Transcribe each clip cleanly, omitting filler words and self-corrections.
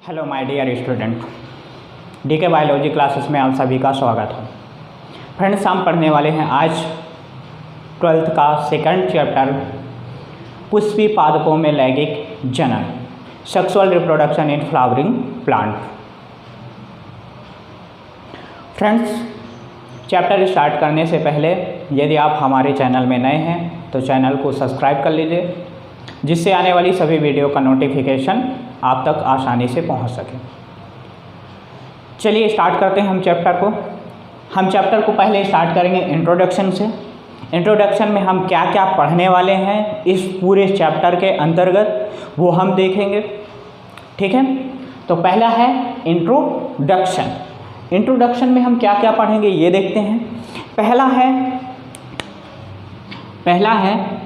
Hello my dear student, DK biology classes में आप सभी का स्वागत है। फ्रेंड्स, हम पढ़ने वाले हैं आज 12th का सेकंड चैप्टर पुष्पी पादपों में लैंगिक जनन, sexual reproduction in flowering plant. Friends, chapter start करने से पहले यदि आप हमारे चैनल में नए हैं तो चैनल को सब्सक्राइब कर लीजिए, जिससे आने वाली सभी वीडियो का नोटिफिकेशन आप तक आसानी से पहुंच सके। चलिए स्टार्ट करते हैं हम चैप्टर को पहले स्टार्ट करेंगे इंट्रोडक्शन से। इंट्रोडक्शन में हम क्या क्या पढ़ने वाले हैं इस पूरे चैप्टर के अंतर्गत वो हम देखेंगे, ठीक है। तो पहला है इंट्रोडक्शन। इंट्रोडक्शन में हम क्या क्या पढ़ेंगे ये देखते हैं। पहला है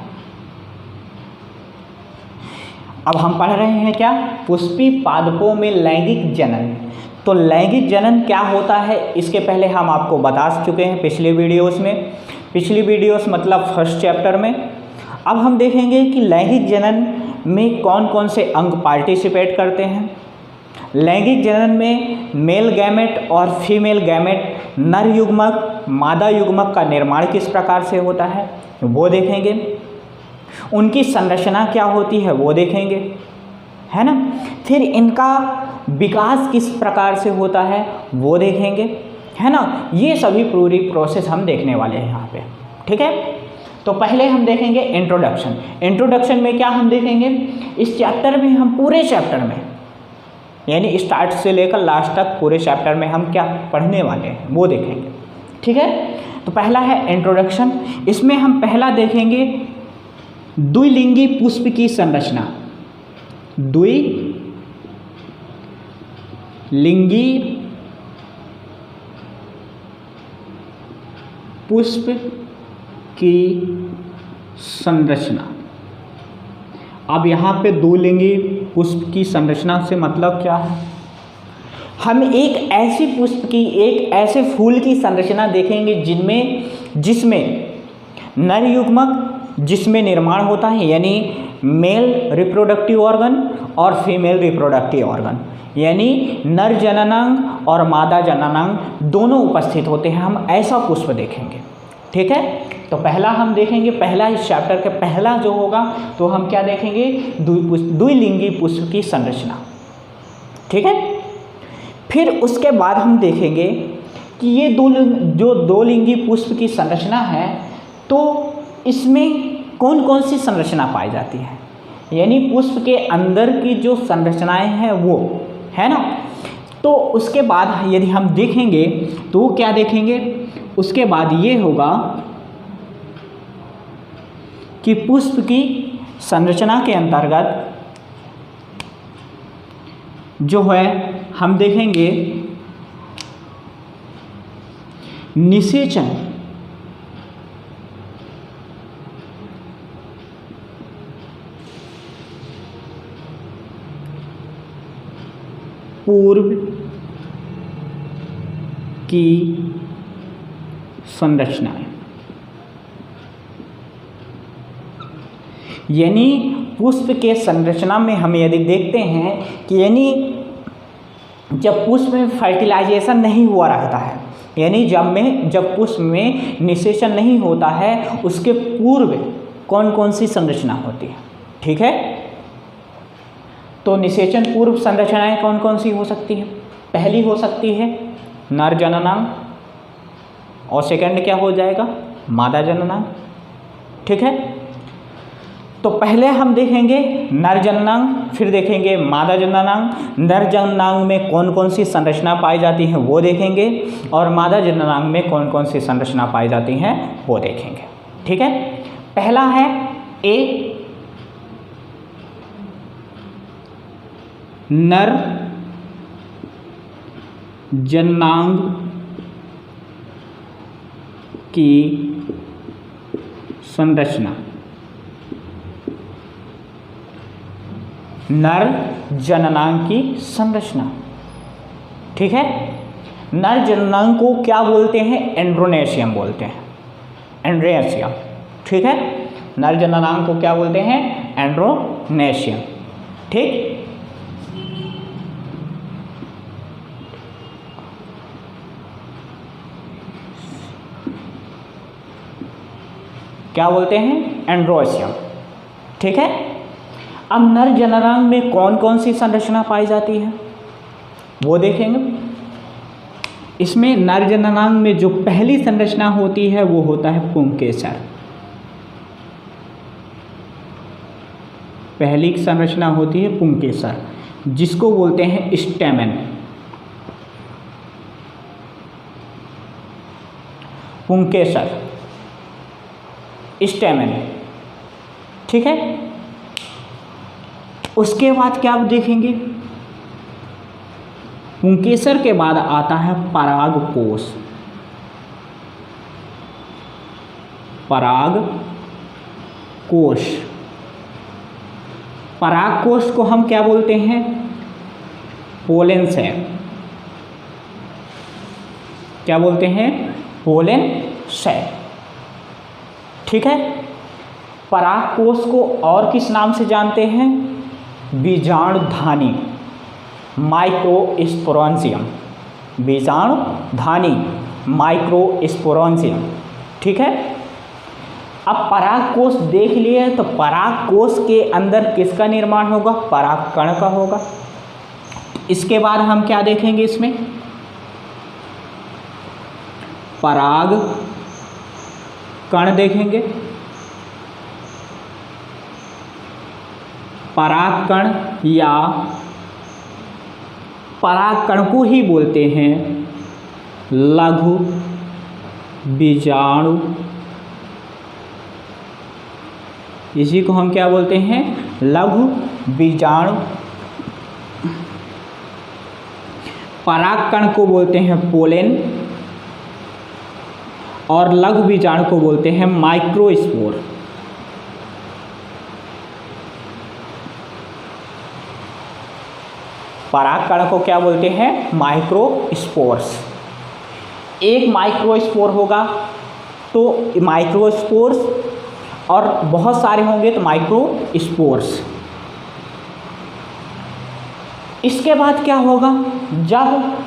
अब हम पढ़ रहे हैं क्या, पुष्पी पादपों में लैंगिक जनन। तो लैंगिक जनन क्या होता है इसके पहले हम आपको बता चुके हैं पिछली वीडियोस मतलब फर्स्ट चैप्टर में। अब हम देखेंगे कि लैंगिक जनन में कौन कौन से अंग पार्टिसिपेट करते हैं। लैंगिक जनन में मेल गैमेट और फीमेल गैमेट, नर युग्मक मादा युग्मक का निर्माण किस प्रकार से होता है वो देखेंगे। उनकी संरचना क्या होती है वो देखेंगे, है ना। फिर इनका विकास किस प्रकार से होता है वो देखेंगे, है ना। ये सभी पूरी प्रोसेस हम देखने वाले हैं यहाँ पे, ठीक है। तो पहले हम देखेंगे इंट्रोडक्शन में क्या हम देखेंगे इस चैप्टर में, हम पूरे चैप्टर में यानी स्टार्ट से लेकर लास्ट तक पूरे चैप्टर में हम क्या पढ़ने वाले हैं वो देखेंगे, ठीक है। तो पहला है इंट्रोडक्शन। इसमें हम पहला देखेंगे द्विलिंगी पुष्प की संरचना। द्विलिंगी पुष्प की संरचना। अब यहाँ पे द्विलिंगी पुष्प की संरचना से मतलब क्या है, हम एक ऐसी पुष्प की, एक ऐसे फूल की संरचना देखेंगे जिसमें नर युग्मक जिसमें निर्माण होता है यानी मेल रिप्रोडक्टिव ऑर्गन और फीमेल रिप्रोडक्टिव ऑर्गन, यानी नर जननांग और मादा जननांग दोनों उपस्थित होते हैं। हम ऐसा पुष्प देखेंगे, ठीक है। तो पहला हम देखेंगे, पहला इस चैप्टर के पहला जो होगा तो हम क्या देखेंगे, द्विलिंगी पुष्प की संरचना, ठीक है। फिर उसके बाद हम देखेंगे कि ये जो दो लिंगी पुष्प की संरचना है तो इसमें कौन कौन सी संरचना पाई जाती है, यानी पुष्प के अंदर की जो संरचनाएं हैं वो, है ना। तो उसके बाद यदि हम देखेंगे तो क्या देखेंगे, उसके बाद ये होगा कि पुष्प की संरचना के अंतर्गत जो है हम देखेंगे निषेचन, पूर्व की संरचनाएं, यानी पुष्प के संरचना में हम यदि देखते हैं कि यानी जब पुष्प में फर्टिलाइजेशन नहीं हुआ रहता है, यानी जब पुष्प में निषेचन नहीं होता है उसके पूर्व कौन कौन सी संरचना होती है, ठीक है। तो निषेचन पूर्व संरचनाएं कौन कौन सी हो सकती है, पहली हो सकती है नर जननांग और सेकंड क्या हो जाएगा, मादा जननांग, ठीक है। तो पहले हम देखेंगे नर जननांग, फिर देखेंगे मादा जननांग। नर जननांग में कौन कौन सी संरचना पाई जाती है वो देखेंगे और मादा जननांग में कौन कौन सी संरचना पाई जाती हैं वो देखेंगे, ठीक है। पहला है ए, नर जननांग की संरचना। नर जननांग की संरचना, ठीक है। नर जननांग को क्या बोलते हैं, एंड्रोनेशियम बोलते हैं, एंड्रोनेशियम, ठीक है। नर जननांग को क्या बोलते हैं, एंड्रोनेशियम, ठीक। क्या बोलते हैं, एंड्रोसियम। ठीक है। अब नर जननांग में कौन कौन सी संरचना पाई जाती है वो देखेंगे। इसमें नर जननांग में जो पहली संरचना होती है वो होता है पुंकेसर। पहली संरचना होती है पुंकेसर, जिसको बोलते हैं स्टेमेन। पुंकेसर, स्टेमेन। ठीक है। उसके बाद क्या आप देखेंगे, पुंकेसर के बाद आता है परागकोश। परागकोश, परागकोश को हम क्या बोलते हैं, पोलन सैक। क्या बोलते हैं, पोलन सैक। ठीक है। परागकोश को और किस नाम से जानते हैं, बीजाणुधानी, माइक्रोस्पोरेंजियम। बीजाणुधानी, माइक्रोस्पोरेंजियम। ठीक है। अब परागकोश देख लिए तो परागकोश के अंदर किसका निर्माण होगा, परागकण का होगा। इसके बाद हम क्या देखेंगे, इसमें परागकण देखेंगे। परागकण या परागकण को ही बोलते हैं लघु बीजाणु। इसी को हम क्या बोलते हैं, लघु बीजाणु। परागकण को बोलते हैं पोलेन और लघु बीजाणु को बोलते हैं माइक्रोस्पोर। परागकण को क्या बोलते हैं, माइक्रोस्पोर्स। एक माइक्रोस्पोर होगा तो माइक्रोस्पोर्स, और बहुत सारे होंगे तो माइक्रोस्पोर्स। इसके बाद क्या होगा, जब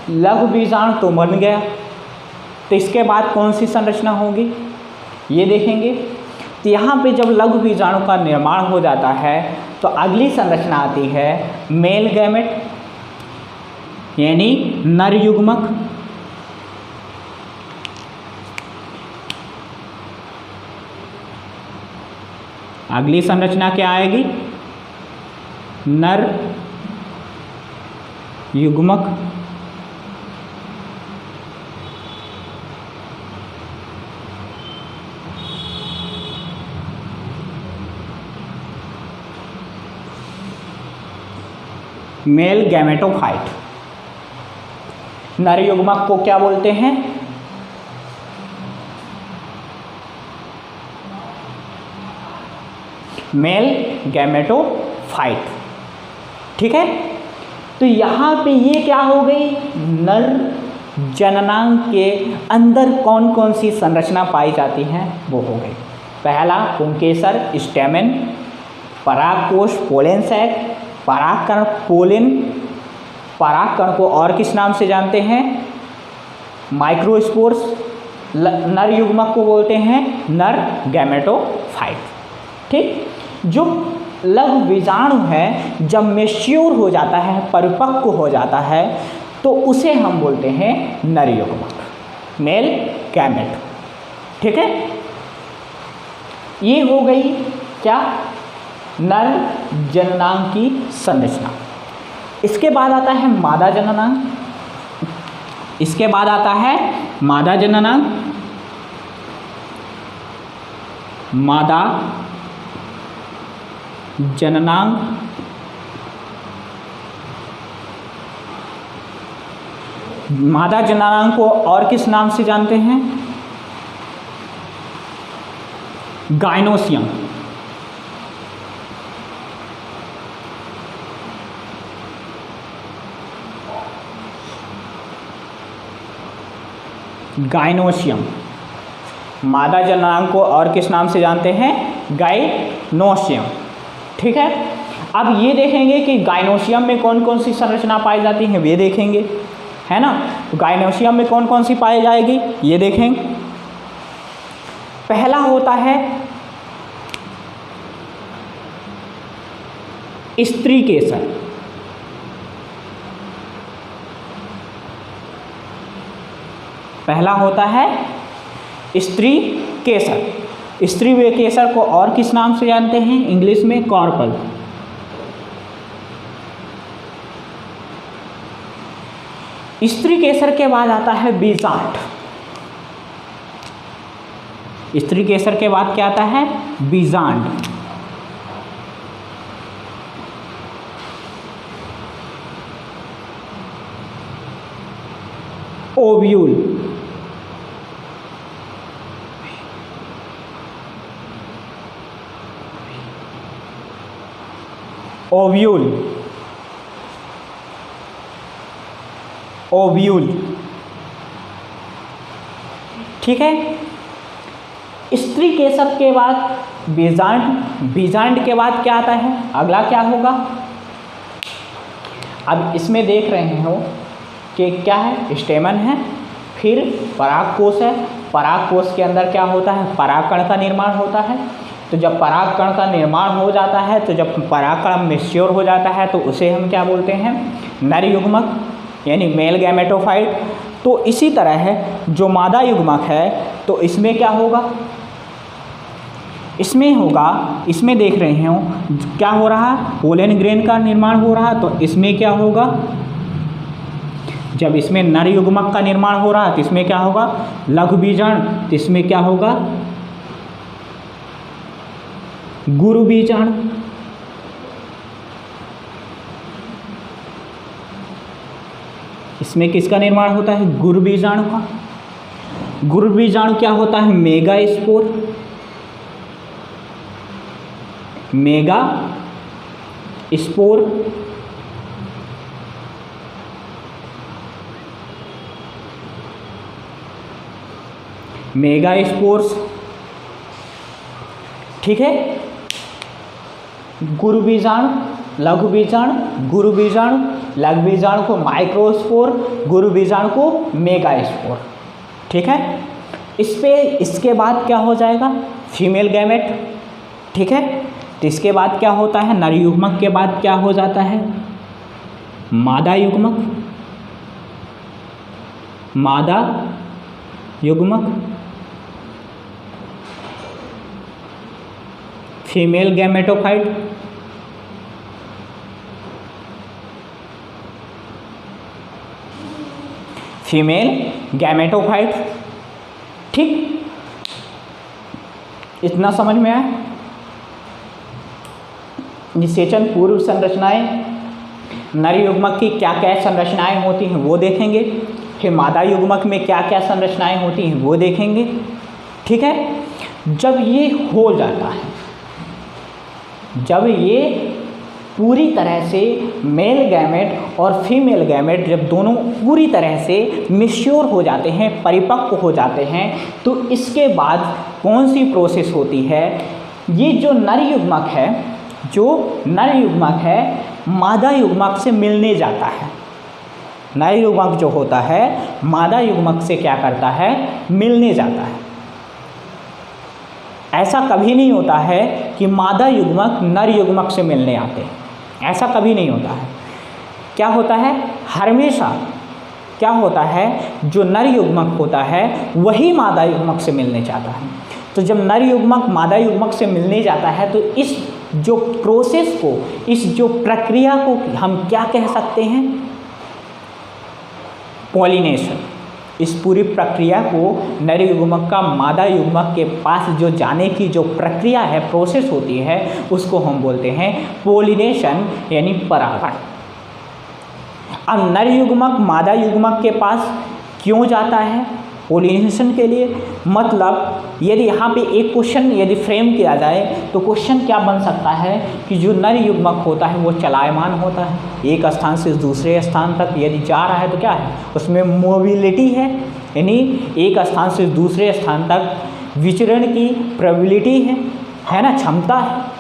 लघु बीजाणु तो बन गया तो इसके बाद कौन सी संरचना होगी ये देखेंगे। तो यहाँ पे जब लघु बीजाणु का निर्माण हो जाता है तो अगली संरचना आती है मेल गैमेट, यानी नर युग्मक। अगली संरचना क्या आएगी, नर युग्मक। Male gametophyte. नर युग्मक को क्या बोलते हैं, मेल गैमेटोफाइट। ठीक है। तो यहाँ पे ये क्या हो गई, नर जननांग के अंदर कौन कौन सी संरचना पाई जाती हैं वो हो गई। पहला पुंकेसर, स्टेमेन, परागकोश, पोलन सैक, परागकण पोलन। परागकण को और किस नाम से जानते हैं, माइक्रोस्पोर्स। नर युग्मक को बोलते हैं नर गैमेटोफाइट। ठीक। जो लघु बीजाणु है जब मैच्योर हो जाता है, परिपक्व हो जाता है, तो उसे हम बोलते हैं नर युग्मक, मेल गैमेट। ठीक है। ये हो गई क्या, नर जननांग की संरचना। इसके बाद आता है मादा जननांग। इसके बाद आता है मादा जननांग। मादा जननांग मादा जननांग को और किस नाम से जानते हैं, गायनोसियम। गायनोसियम। मादा जननांग को और किस नाम से जानते हैं, गायनोसियम। ठीक है। अब ये देखेंगे कि गायनोसियम में कौन कौन सी संरचना पाई जाती है, ये देखेंगे, है ना। तो गायनोसियम में कौन कौन सी पाई जाएगी ये देखेंगे। पहला होता है स्त्री केसर। पहला होता है स्त्री केसर। स्त्री वे केसर को और किस नाम से जानते हैं? इंग्लिश में कॉर्पल। स्त्री केसर के बाद आता है बीजांड। स्त्री केसर के बाद क्या आता है? बीजांड। ओव्यूल। ओव्यूल। ओव्यूल। ठीक है। स्त्री केसर के बाद बीजांड। बीजांड के बाद क्या आता है? अगला क्या होगा? अब इसमें देख रहे हो कि क्या है? स्टेमन है, फिर परागकोश है। परागकोश के अंदर क्या होता है? परागकण का निर्माण होता है। तो जब परागकण का निर्माण हो जाता है, तो जब परागकण मैच्योर हो जाता है तो उसे हम क्या बोलते हैं? नर युग्मक, यानी मेल गैमेटोफाइट। तो इसी तरह है जो मादा युग्मक है, तो इसमें क्या होगा? इसमें होगा, इसमें देख रहे हो क्या हो रहा है? पोलन ग्रेन का निर्माण हो रहा है। तो इसमें क्या होगा? जब इसमें नर युग्मक का निर्माण हो रहा है तो इसमें क्या होगा? लघु बीजाणु। तो इसमें क्या होगा? गुरु बीजाणु। इसमें किसका निर्माण होता है? गुरु बीजाणु का। गुरु बीजाणु क्या होता है? Mega spore. Mega spore. Mega spores. ठीक है। गुरु बीजाणु, लघु बीजाणु, गुरु बीजाणु, लघु बीजाणु को माइक्रोस्पोर, गुरु बीजाणु को मेगा स्पोर। ठीक है। इसके बाद क्या हो जाएगा? Female gamete. ठीक है। तो इसके बाद क्या होता है? नर युग्मक के बाद क्या हो जाता है? मादा युग्मक। मादा युग्मक, फीमेल गैमेटोफाइट। Female gametophyte. ठीक, इतना समझ में आया? निषेचन पूर्व संरचनाएं, नर युग्मक की क्या क्या संरचनाएं होती हैं वो देखेंगे। फिर मादा युग्मक में क्या क्या संरचनाएं होती हैं वो देखेंगे। ठीक है। जब ये हो जाता है, जब ये पूरी तरह से मेल गैमेट और फीमेल गैमेट जब दोनों पूरी तरह से मैच्योर हो जाते हैं, परिपक्व हो जाते हैं, तो इसके बाद कौन सी प्रोसेस होती है? ये जो नर युग्मक है, जो नर युग्मक है मादा युग्मक से मिलने जाता है। नर युग्मक जो होता है मादा युग्मक से क्या करता है? मिलने जाता है। ऐसा कभी नहीं होता है कि मादा युग्मक नर युग्मक से मिलने आते हैं, ऐसा कभी नहीं होता है। क्या होता है? हमेशा क्या होता है? जो नर युग्मक होता है वही मादा युग्मक से मिलने जाता है। तो जब नर युग्मक मादा युग्मक से मिलने जाता है तो इस जो प्रोसेस को, इस जो प्रक्रिया को हम क्या कह सकते हैं? पॉलिनेशन। इस पूरी प्रक्रिया को नर युग्मक का मादा युग्मक के पास जो जाने की जो प्रक्रिया है, प्रोसेस होती है, उसको हम बोलते हैं पॉलिनेशन, यानी परागण। अब नर युग्मक मादा युग्मक के पास क्यों जाता है पॉलिनेशन के लिए? मतलब यदि यहाँ पे एक क्वेश्चन यदि फ्रेम किया जाए तो क्वेश्चन क्या बन सकता है कि जो नर युग्मक होता है वो चलायमान होता है, एक स्थान से दूसरे स्थान तक यदि जा रहा है तो क्या है? उसमें मोबिलिटी है, यानी एक स्थान से दूसरे स्थान तक विचरण की प्रोबेबिलिटी है ना, क्षमता है।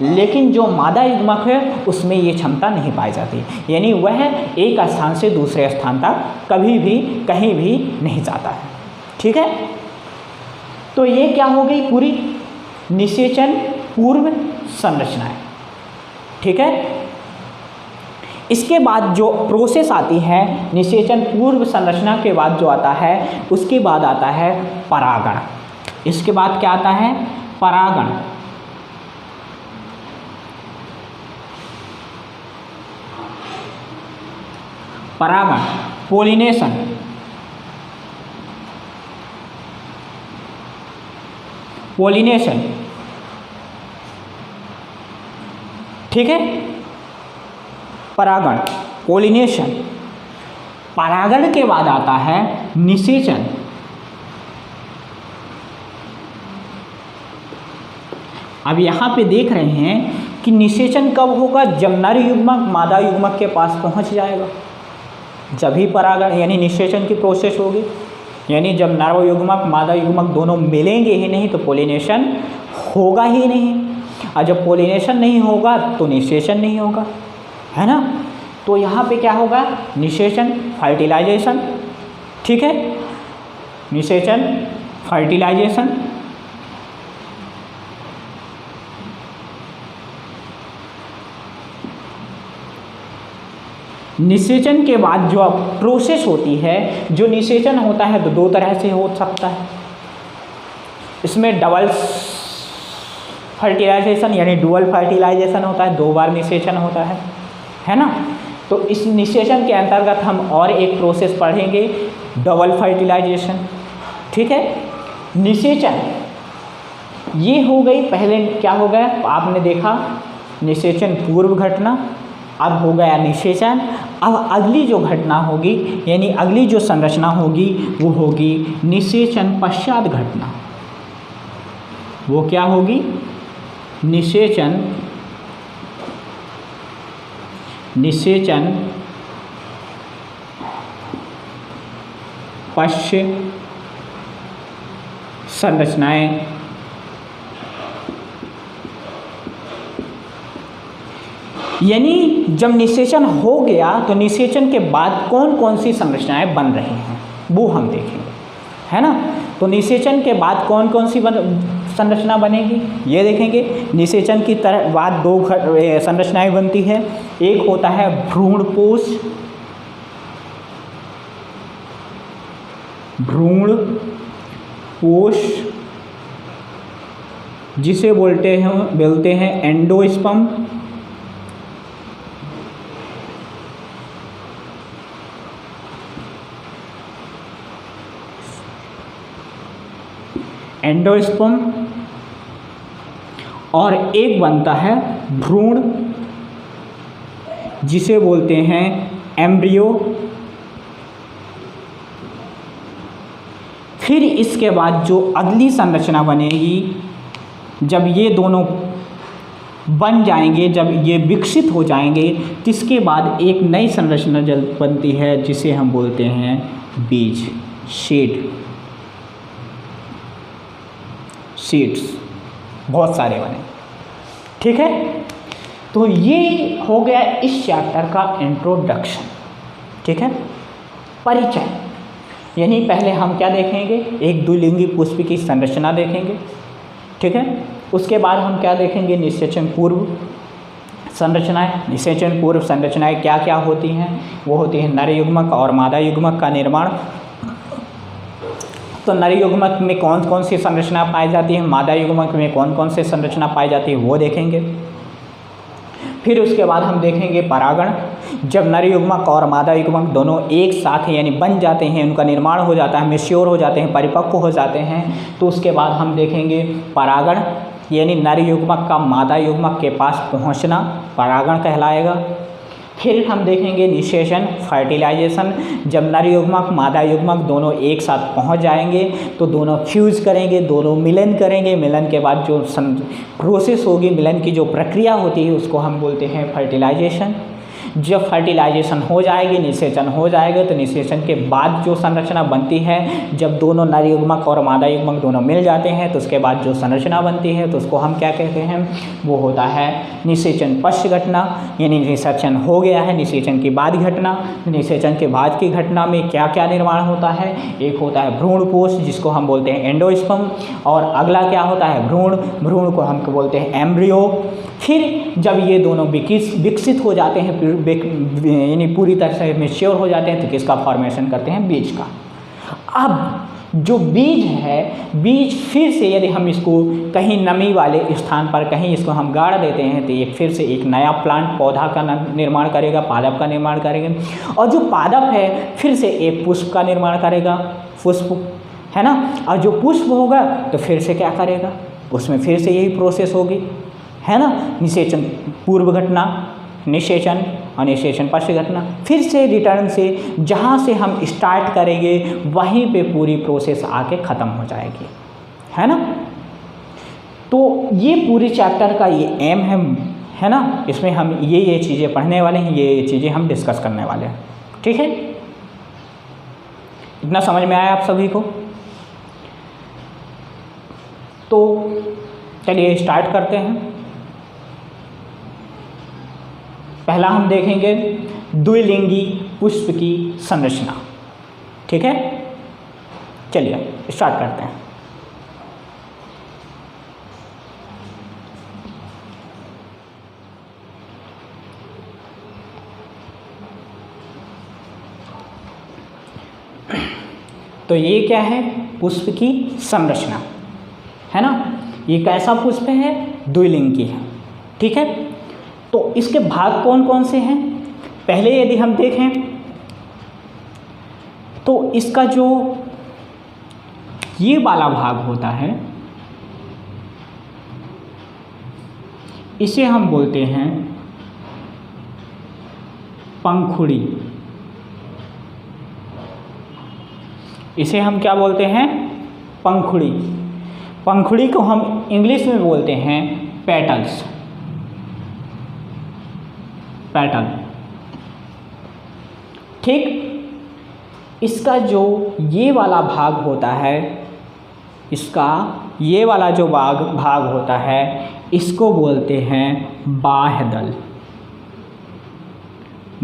लेकिन जो मादा युग्मक है उसमें ये क्षमता नहीं पाई जाती, यानी वह एक स्थान से दूसरे स्थान तक कभी भी कहीं भी नहीं जाता है। ठीक है। तो ये क्या हो गई पूरी निषेचन पूर्व संरचनाएं। ठीक है, इसके बाद जो प्रोसेस आती है निषेचन पूर्व संरचना के बाद जो आता है, उसके बाद आता है परागण। इसके बाद क्या आता है? परागण। परागण, पोलिनेशन। पोलिनेशन, ठीक है, परागण, पोलिनेशन। परागण के बाद आता है निषेचन। अब यहाँ पे देख रहे हैं कि निषेचन कब होगा? जब नर युग्मक मादा युग्मक के पास पहुँच जाएगा, जब ही परागण यानी निषेचन की प्रोसेस होगी। यानी जब नर युग्मक मादा युग्मक दोनों मिलेंगे ही नहीं तो पोलिनेशन होगा ही नहीं, और जब पोलिनेशन नहीं होगा तो निषेचन नहीं होगा, है ना। तो यहाँ पे क्या होगा? निषेचन, फर्टिलाइजेशन। ठीक है, निषेचन, फर्टिलाइजेशन। निषेचन के बाद जो प्रोसेस होती है, जो निषेचन होता है तो दो तरह से हो सकता है। इसमें डबल फर्टिलाइजेशन यानी डुअल फर्टिलाइजेशन होता है, 2 बार निषेचन होता है ना। तो इस निषेचन के अंतर्गत हम और एक प्रोसेस पढ़ेंगे, डबल फर्टिलाइजेशन। ठीक है, निषेचन ये हो गई। पहले क्या हो गया आपने देखा, निषेचन पूर्व घटना, अब हो गया निषेचन। अब अगली जो घटना होगी यानी अगली जो संरचना होगी वो होगी निषेचन पश्चात घटना। वो क्या होगी? निषेचन पश्चात संरचनाएं। यानी जब निषेचन हो गया तो निषेचन के बाद कौन कौन सी संरचनाएं बन रही हैं वो हम देखेंगे, है ना। तो निषेचन के बाद कौन कौन सी संरचना बनेगी ये देखेंगे। निषेचन की तरह बाद 2 संरचनाएं बनती है। एक होता है भ्रूणपोष, जिसे बोलते हैं एंडोस्पर्म। एंडोस्पर्म। और एक बनता है भ्रूण, जिसे बोलते हैं एम्ब्रियो। फिर इसके बाद जो अगली संरचना बनेगी, जब ये दोनों बन जाएंगे, जब ये विकसित हो जाएंगे, इसके बाद एक नई संरचना बनती है जिसे हम बोलते हैं बीज, सीड्स। बहुत सारे बने। ठीक है, तो ये हो गया इस चैप्टर का इंट्रोडक्शन। ठीक है, परिचय। यानी पहले हम क्या देखेंगे, एक द्विलिंगी पुष्प की संरचना देखेंगे। ठीक है, उसके बाद हम क्या देखेंगे, निषेचन पूर्व संरचनाएं। निषेचन पूर्व संरचनाएं क्या क्या होती हैं? वो होती है नर युग्मक और मादा युग्मक का निर्माण। तो नर युग्मक में कौन कौन सी संरचना पाई जाती है, मादा युग्मक में कौन कौन सी संरचना पाई जाती है वो देखेंगे। फिर उसके बाद हम देखेंगे परागण। जब नर युग्मक और मादा युग्मक दोनों एक साथ यानी बन जाते हैं, उनका निर्माण हो जाता है, मैच्योर हो जाते हैं, परिपक्व हो जाते हैं, तो उसके बाद हम देखेंगे परागण। यानी नर युग्मक का मादा युग्मक के पास पहुंचना परागण कहलाएगा। फिर हम देखेंगे निषेचन, फर्टिलाइजेशन। जब नर युग्मक मादा युग्मक दोनों एक साथ पहुंच जाएंगे तो दोनों फ्यूज़ करेंगे, दोनों मिलन करेंगे। मिलन के बाद जो प्रोसेस होगी, मिलन की जो प्रक्रिया होती है उसको हम बोलते हैं फर्टिलाइजेशन। जब फर्टिलाइजेशन हो जाएगी, निषेचन हो जाएगा, तो निषेचन के बाद जो संरचना बनती है, जब दोनों नर युग्मक और मादा युग्मक दोनों मिल जाते हैं तो उसके बाद जो संरचना बनती है तो उसको हम क्या कहते हैं, वो होता है निषेचन पश्च घटना। यानी निषेचन हो गया है, निषेचन की बाद घटना। निषेचन के बाद की घटना में क्या क्या निर्माण होता है, एक होता है भ्रूणपोष जिसको हम बोलते हैं एंडोस्पर्म, और अगला क्या होता है भ्रूण, भ्रूण को हम बोलते हैं एम्ब्रियो। फिर जब ये दोनों विकसित हो जाते हैं, यानी पूरी तरह से मैच्योर हो जाते हैं, तो किसका फॉर्मेशन करते हैं, बीज का। अब जो बीज है, बीज फिर से यदि हम इसको कहीं नमी वाले स्थान पर कहीं इसको हम गाड़ देते हैं तो ये फिर से एक नया प्लांट पौधा का निर्माण करेगा, पादप का निर्माण करेगा, और जो पादप है फिर से एक पुष्प का निर्माण करेगा, पुष्प है ना। और जो पुष्प होगा तो फिर से क्या करेगा, उसमें फिर से यही प्रोसेस होगी, है ना। निषेचन पूर्व घटना, निषेचन और निषेचन पश्च घटना, फिर से रिटर्न से जहाँ से हम स्टार्ट करेंगे वहीं पे पूरी प्रोसेस आके ख़त्म हो जाएगी, है ना। तो ये पूरी चैप्टर का ये एम है ना। इसमें हम ये चीज़ें पढ़ने वाले हैं, ये चीज़ें हम डिस्कस करने वाले हैं, ठीक है। इतना समझ में आया आप सभी को? तो चलिए स्टार्ट करते हैं। पहला हम देखेंगे द्विलिंगी पुष्प की संरचना, ठीक है। चलिए स्टार्ट करते हैं। तो ये क्या है, पुष्प की संरचना, है ना। ये कैसा पुष्प है, द्विलिंगी है, ठीक है। तो इसके भाग कौन कौन से हैं, पहले यदि हम देखें तो इसका जो ये वाला भाग होता है इसे हम बोलते हैं पंखुड़ी। इसे हम क्या बोलते हैं, पंखुड़ी। पंखुड़ी को हम इंग्लिश में बोलते हैं पेटल्स, पैटर्न, ठीक। इसका जो ये वाला भाग होता है, इसका ये वाला जो भाग होता है इसको बोलते हैं बाह्यदल,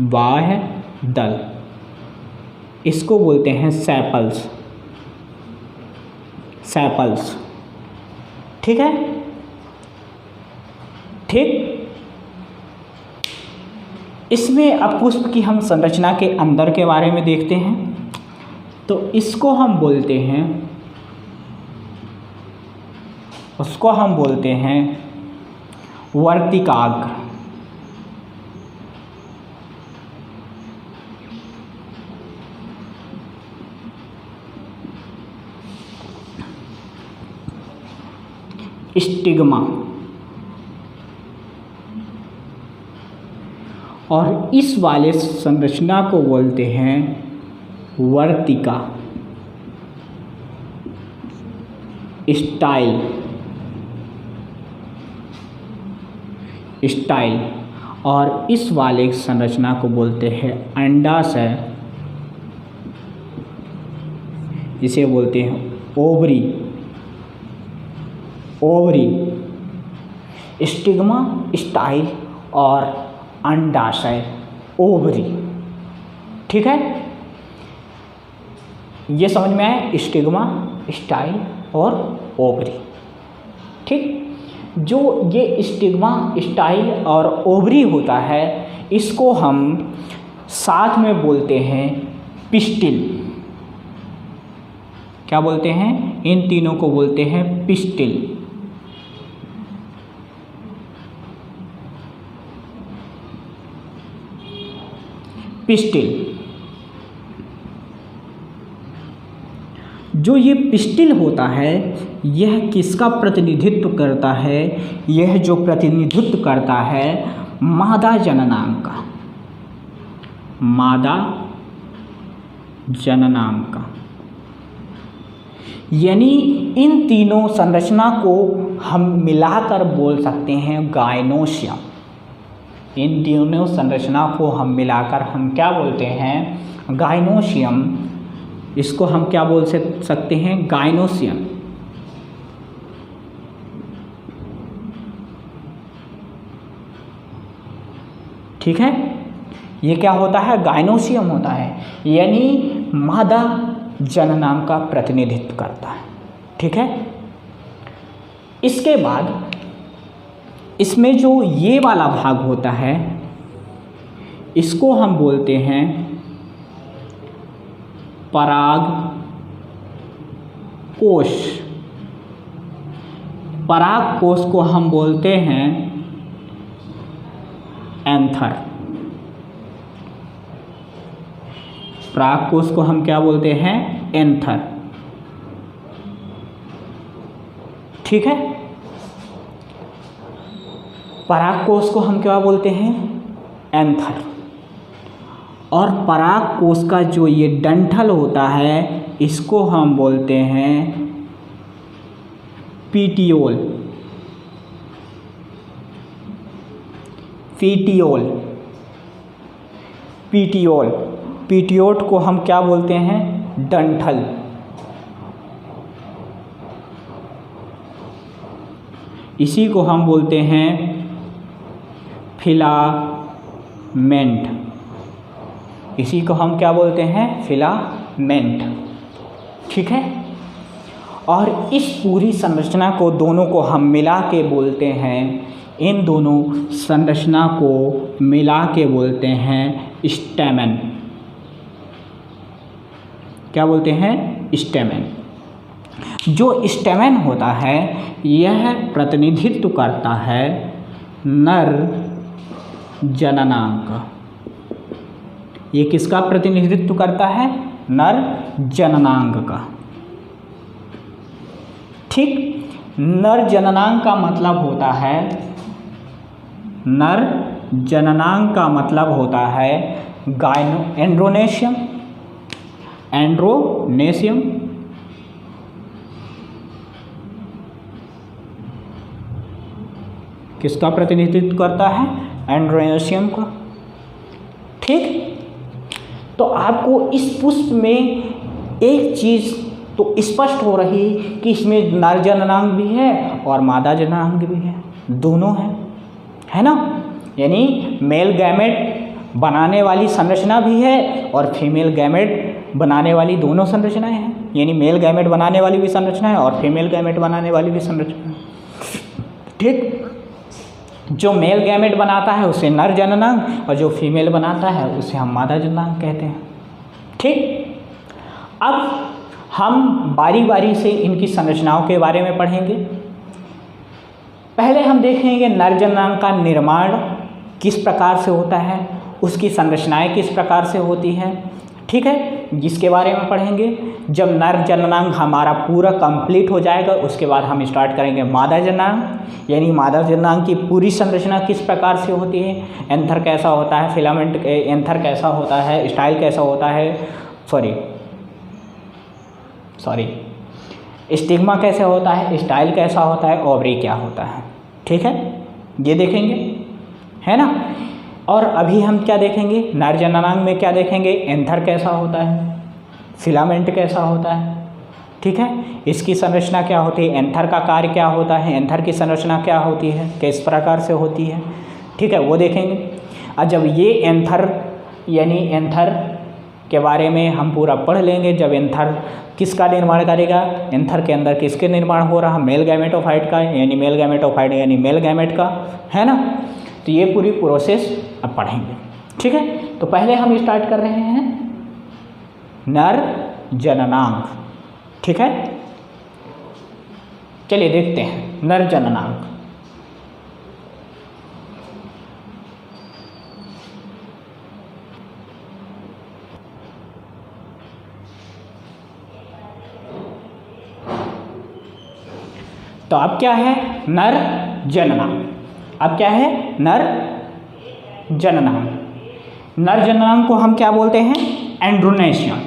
बाह्यदल। इसको बोलते हैं सेपल्स, सेपल्स, ठीक है, ठीक। इसमें अब पुष्प की हम संरचना के अंदर के बारे में देखते हैं। तो इसको हम बोलते हैं, उसको हम बोलते हैं वर्तिकाग्र, स्टिग्मा, और इस वाले संरचना को बोलते हैं वर्तिका, स्टाइल, स्टाइल। और इस वाले संरचना को बोलते हैं अंडाशय, इसे बोलते हैं ओवरी, ओवरी। स्टिग्मा, स्टाइल और अंडाशय, ओवरी, ठीक है। ये समझ में आया, स्टिग्मा, स्टाइल और ओवरी, ठीक। जो ये स्टिग्मा, स्टाइल और ओवरी होता है इसको हम साथ में बोलते हैं पिस्टिल। क्या बोलते हैं, इन तीनों को बोलते हैं पिस्टिल। पिस्टिल। जो ये पिस्टिल होता है यह किसका प्रतिनिधित्व करता है, यह जो प्रतिनिधित्व करता है मादा जननांग का, मादा जननांग का। यानी इन तीनों संरचना को हम मिलाकर बोल सकते हैं गायनोसियम, इन दोनों संरचना को हम मिलाकर हम क्या बोलते हैं, गाइनोसियम। इसको हम क्या बोल सकते हैं, गाइनोसियम। ठीक है, ये क्या होता है, गाइनोसियम होता है, यानी मादा जननांग का प्रतिनिधित्व करता है। ठीक है, इसके बाद इसमें जो ये वाला भाग होता है इसको हम बोलते हैं पराग कोश। पराग कोश को हम बोलते हैं एंथर। पराग कोश को हम क्या बोलते हैं, एंथर। ठीक है, पराग कोश को हम क्या बोलते हैं, एंथर। और पराग कोश का जो ये डंठल होता है इसको हम बोलते हैं पीटियोल। पीटियोल, पीटियोल, पीटियोट को हम क्या बोलते हैं, डंठल। इसी को हम बोलते हैं फिलामेंट। इसी को हम क्या बोलते हैं, फिलामेंट। ठीक है, और इस पूरी संरचना को दोनों को हम मिला के बोलते हैं, इन दोनों संरचना को मिला के बोलते हैं स्टैमेन। क्या बोलते हैं, स्टैमेन। जो स्टैमेन होता है यह प्रतिनिधित्व करता है नर जननांग का। ये किसका प्रतिनिधित्व करता है, नर जननांग का। ठीक, नर जननांग का मतलब होता है, नर जननांग का मतलब होता है एंड्रोनेशियम। एंड्रोनेशियम किसका प्रतिनिधित्व करता है, एंड्रोनेशियम का। ठीक, तो आपको इस पुष्प में एक चीज़ तो स्पष्ट हो रही कि इसमें नर जननांग भी है और मादा जननांग भी है, दोनों है ना। यानी मेल गैमेट बनाने वाली संरचना भी है और फीमेल गैमेट बनाने वाली दोनों संरचनाएं हैं। यानी मेल गैमेट बनाने वाली भी संरचना है और फीमेल गैमेट बनाने वाली भी संरचना है। ठीक, जो मेल गैमेट बनाता है उसे नर जननांग और जो फीमेल बनाता है उसे हम मादा जननांग कहते हैं। ठीक, अब हम बारी बारी से इनकी संरचनाओं के बारे में पढ़ेंगे। पहले हम देखेंगे नर जननांग का निर्माण किस प्रकार से होता है, उसकी संरचनाएं किस प्रकार से होती हैं। ठीक है, जिसके बारे में पढ़ेंगे। जब नर जननांग हमारा पूरा कंप्लीट हो जाएगा उसके बाद हम स्टार्ट करेंगे मादा जननांग, यानी मादा जननांग की पूरी संरचना किस प्रकार से होती है, एंथर कैसा होता है, फिलामेंट एंथर कैसा होता है, स्टाइल कैसा होता है, सॉरी स्टिग्मा कैसे होता है, स्टाइल कैसा होता है, ओवरी क्या होता है। ठीक है, ये देखेंगे, है ना। और अभी हम क्या देखेंगे, नर जननांग में क्या देखेंगे, एंथर कैसा होता है, फिलामेंट कैसा होता है। ठीक है, इसकी संरचना क्या होती है, एंथर का कार्य क्या होता है, एंथर की संरचना क्या होती है, किस प्रकार से होती है। ठीक है, वो देखेंगे। और जब ये एंथर यानी एंथर के बारे में हम पूरा पढ़ लेंगे, जब एंथर किसका निर्माण करेगा, एंथर के अंदर किसके निर्माण हो रहा, मेल गैमेटोफाइट का, यानी मेल गैमेटोफाइट यानी मेल गैमेट का, है ना। तो ये पूरी प्रोसेस अब पढ़ेंगे। ठीक है, तो पहले हम स्टार्ट कर रहे हैं नर जननांग। ठीक है, चलिए देखते हैं नर जननांग। तो अब क्या है, नर जननांग। अब क्या है, नर जननांग। नर जननांग को हम क्या बोलते हैं, एंड्रोनेशियम।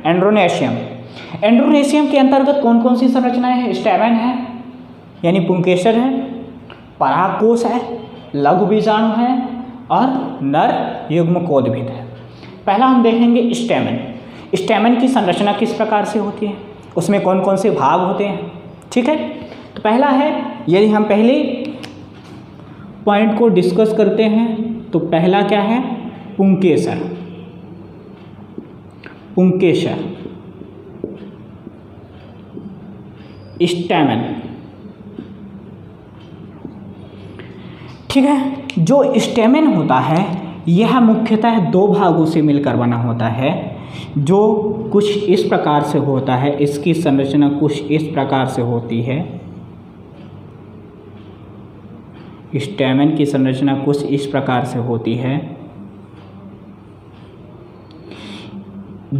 एंड्रोनेशियम। एंड्रोनेशियम के अंतर्गत कौन कौन सी संरचनाएं हैं? स्टैमेन है यानी पुंकेसर है, परागकोश है, लघु बीजाणु है और नर युग्मकोद्भिद है। पहला हम देखेंगे स्टैमेन। स्टैमेन की संरचना किस प्रकार से होती है, उसमें कौन कौन से भाग होते हैं, ठीक है। तो पहला है, यदि हम पहले पॉइंट को डिस्कस करते हैं तो पहला क्या है? पुंकेसर। पुंकेसर स्टैमेन, ठीक है। जो स्टैमेन होता है यह मुख्यतः दो भागों से मिलकर बना होता है, जो कुछ इस प्रकार से होता है। इसकी संरचना कुछ इस प्रकार से होती है। स्टैमेन की संरचना कुछ इस प्रकार से होती है।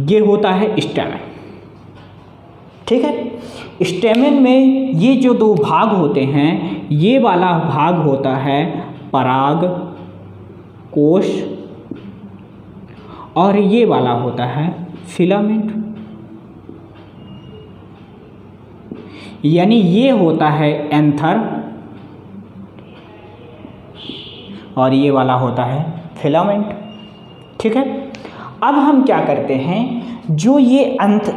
ये होता है स्टैमेन, ठीक है। स्टैमेन में ये जो दो भाग होते हैं, ये वाला भाग होता है पराग कोश और ये वाला होता है फिलामेंट, यानी ये होता है एंथर और ये वाला होता है फिलामेंट, ठीक है। अब हम क्या करते हैं, जो ये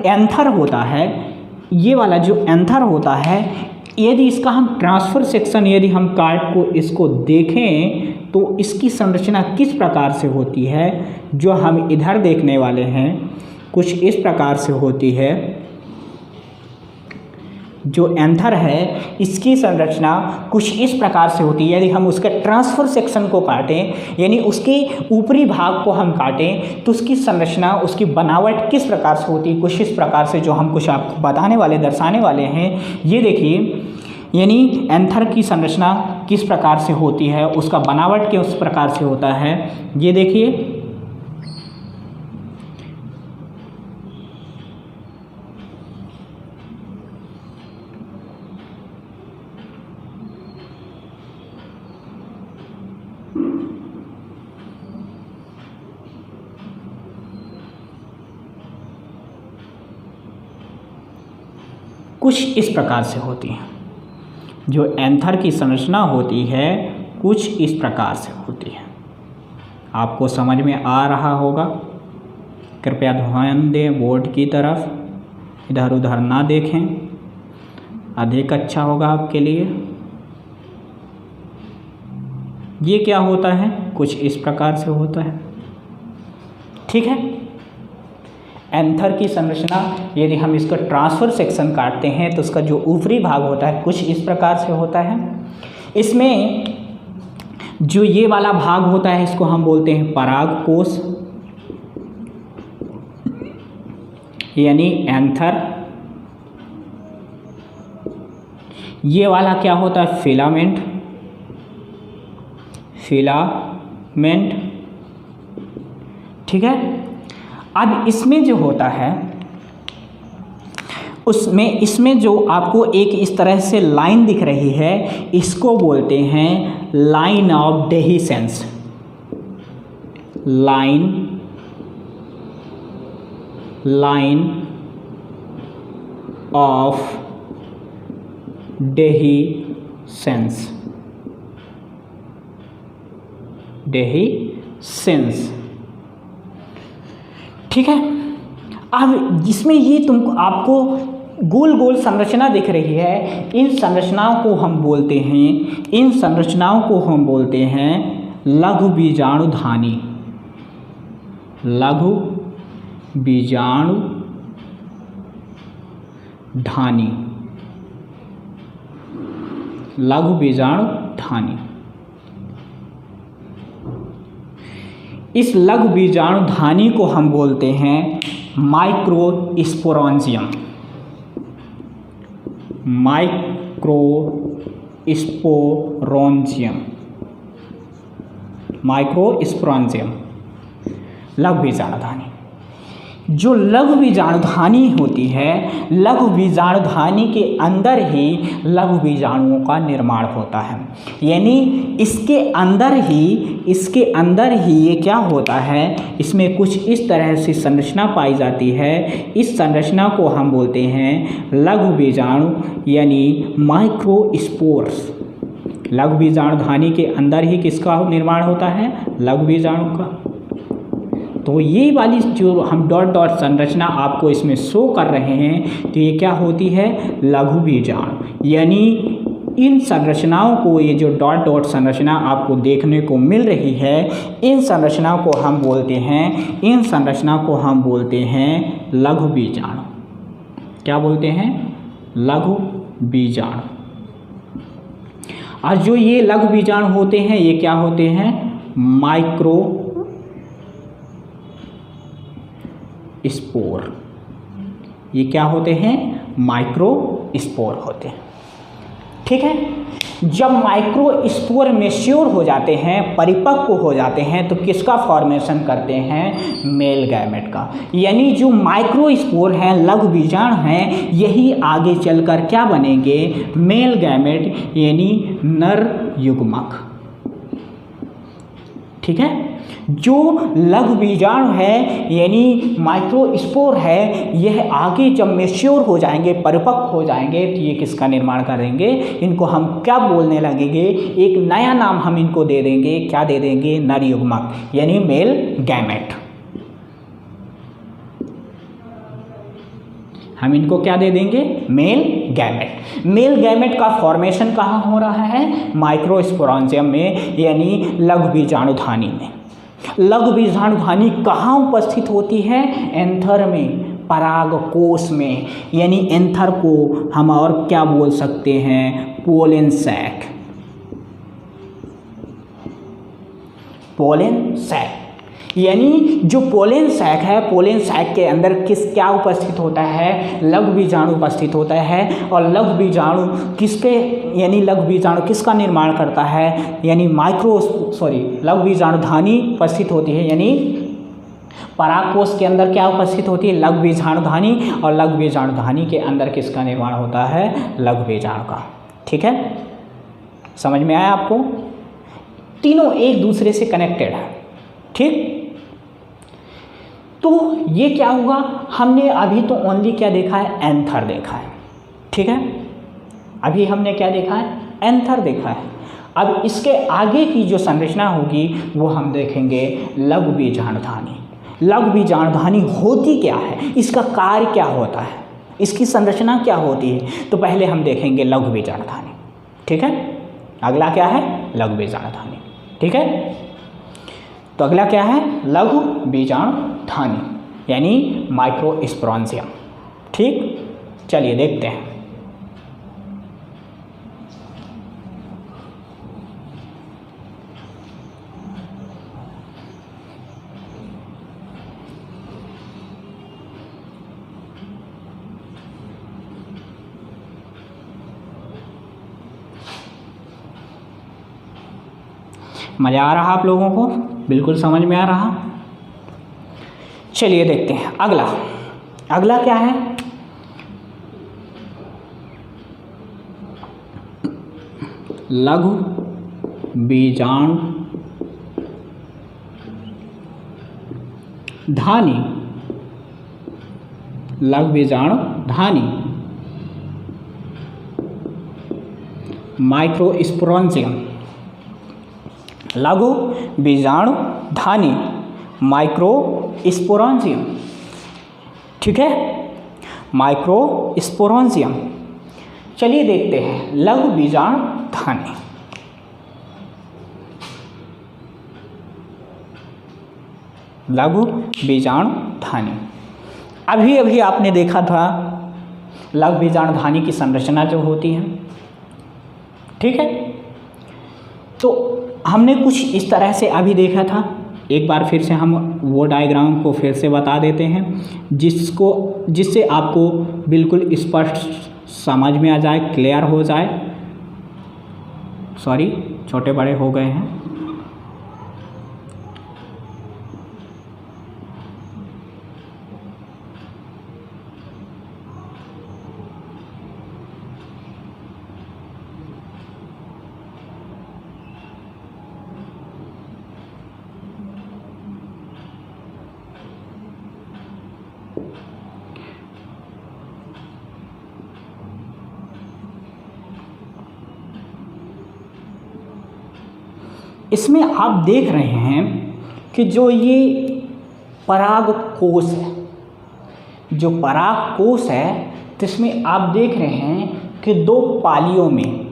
एंथर होता है, ये वाला जो एंथर होता है, यदि इसका हम ट्रांसफर सेक्शन यदि हम काट को इसको देखें तो इसकी संरचना किस प्रकार से होती है, जो हम इधर देखने वाले हैं कुछ इस प्रकार से होती है। जो एंथर है इसकी संरचना कुछ इस प्रकार से होती है। यदि हम उसके ट्रांसफर सेक्शन को काटें, यानी उसके ऊपरी भाग को हम काटें, तो उसकी संरचना, उसकी बनावट किस प्रकार से होती है, कुछ इस प्रकार से, जो हम कुछ आपको बताने वाले, दर्शाने वाले हैं। ये देखिए, यानी एंथर की संरचना किस प्रकार से होती है, उसका बनावट किस प्रकार से होता है। ये देखिए, कुछ इस प्रकार से होती है। जो एंथर की संरचना होती है कुछ इस प्रकार से होती है। आपको समझ में आ रहा होगा। कृपया ध्यान दें बोर्ड की तरफ, इधर उधर ना देखें, अधिक अच्छा होगा आपके लिए। ये क्या होता है, कुछ इस प्रकार से होता है, ठीक है। एंथर की संरचना, यदि हम इसका ट्रांसफर सेक्शन काटते हैं तो उसका जो ऊपरी भाग होता है कुछ इस प्रकार से होता है। इसमें जो ये वाला भाग होता है इसको हम बोलते हैं परागकोश, यानी एंथर। ये वाला क्या होता है, फिलामेंट। फिलामेंट, ठीक है। अब इसमें जो होता है इसमें जो आपको एक इस तरह से लाइन दिख रही है, इसको बोलते हैं line of dehiscence. Line of dehiscence. ठीक है। अब जिसमें ये तुमको आपको गोल गोल संरचना दिख रही है, इन संरचनाओं को हम बोलते हैं लघु बीजाणुधानी। लघु बीजाणुधानी। लघु बीजाणुधानी। इस लघु बीजाणुधानी को हम बोलते हैं माइक्रोस्पोरेंजियम। माइक्रोस्पोरेंजियम, लघु बीजाणुधानी। जो लघु बीजाणुधानी होती है, लघु बीजाणुधानी के अंदर ही लघु बीजाणुओं का निर्माण होता है। यानी इसके अंदर ही ये क्या होता है, इसमें कुछ इस तरह से संरचना पाई जाती है। इस संरचना को हम बोलते हैं लघु बीजाणु यानी माइक्रोस्पोर्स। लघु बीजाणुधानी के अंदर ही किसका निर्माण होता है, लघु बीजाणु का। तो ये वाली जो हम डॉट डॉट संरचना आपको इसमें शो कर रहे हैं, तो ये क्या होती है, लघु बीजाणु। यानी इन संरचनाओं को, ये जो डॉट डॉट संरचना आपको देखने को मिल रही है, इन संरचना को हम बोलते हैं लघु बीजाणु। क्या बोलते हैं, लघु बीजाणु। और जो ये लघु बीजाणु होते हैं, ये क्या होते हैं, माइक्रो स्पोर। ये क्या होते हैं, माइक्रो स्पोर होते हैं। ठीक है। जब माइक्रो स्पोर मैच्योर हो जाते हैं, परिपक्व हो जाते हैं, तो किसका फॉर्मेशन करते हैं, मेल गैमेट का। यानी जो माइक्रो स्पोर हैं, लघु बीजाणु हैं, यही आगे चलकर क्या बनेंगे, मेल गैमेट यानी नर युग्मक। ठीक है। जो लघु बीजाणु है यानी माइक्रोस्पोर है, यह आगे जब मैच्योर हो जाएंगे, परिपक्व हो जाएंगे, तो ये किसका निर्माण करेंगे, इनको हम क्या बोलने लगेंगे, एक नया नाम हम इनको दे देंगे। क्या दे देंगे, नर युग्मक यानी मेल गैमेट। हम इनको क्या दे देंगे, मेल गैमेट। मेल गैमेट का फॉर्मेशन कहाँ हो रहा है, माइक्रोस्पोरेंजियम में यानी लघु बीजाणुधानी में। लघु बीजाणुधानी कहाँ उपस्थित होती है, एंथर में, परागकोश में। यानी एंथर को हम और क्या बोल सकते हैं, पोलन सैक। पोलन सैक यानी जो पोलन सैक है, पोलन सैक के अंदर क्या उपस्थित होता है, लघु बीजाणु उपस्थित होता है। और लघु बीजाणु यानी लघु बीजाणु किसका निर्माण करता है, यानी लघु बीजाणुधानी उपस्थित होती है। यानी परागकोश के अंदर क्या उपस्थित होती है, लघु बीजाणुधानी। और लघु बीजाणुधानी के अंदर किसका निर्माण होता है, लघु बीजाणु का। ठीक है, समझ में आया आपको। तीनों एक दूसरे से कनेक्टेड है। ठीक, तो ये क्या हुआ, हमने अभी तो ओनली क्या देखा है, एंथर देखा है। ठीक है, अभी हमने क्या देखा है, एंथर देखा है। अब इसके आगे की जो संरचना होगी वो हम देखेंगे लघु बीजाणुधानी। लघु बीजाणुधानी होती क्या है, इसका कार्य क्या होता है, इसकी संरचना क्या होती है, तो पहले हम देखेंगे लघु बीजाणुधानी। ठीक है, अगला क्या है, लघु बीजाणुधानी। ठीक है, तो अगला क्या है, लघु बीजाणुधानी यानी माइक्रोस्पोरेंजियम। ठीक, चलिए देखते हैं। मज़ा आ रहा आप लोगों को, बिल्कुल समझ में आ रहा। चलिए देखते हैं अगला। अगला क्या है, लघु बीजाणुधानी। लघु बीजाणुधानी माइक्रोस्पोरेंजियम। लघु बीजाणुधानी माइक्रोस्पोरेंजियम। ठीक है, माइक्रोस्पोरेंजियम। चलिए देखते हैं लघु बीजाणुधानी। लघु बीजाणुधानी, अभी अभी आपने देखा था लघु बीजाणुधानी की संरचना जो होती है। ठीक है, तो हमने कुछ इस तरह से अभी देखा था। एक बार फिर से हम वो डायग्राम को फिर से बता देते हैं, जिससे आपको बिल्कुल स्पष्ट समझ में आ जाए, क्लियर हो जाए। सॉरी, छोटे बड़े हो गए हैं। इसमें आप देख रहे हैं कि जो ये परागकोश है, जो परागकोश है, तो इसमें आप देख रहे हैं कि दो पालियों में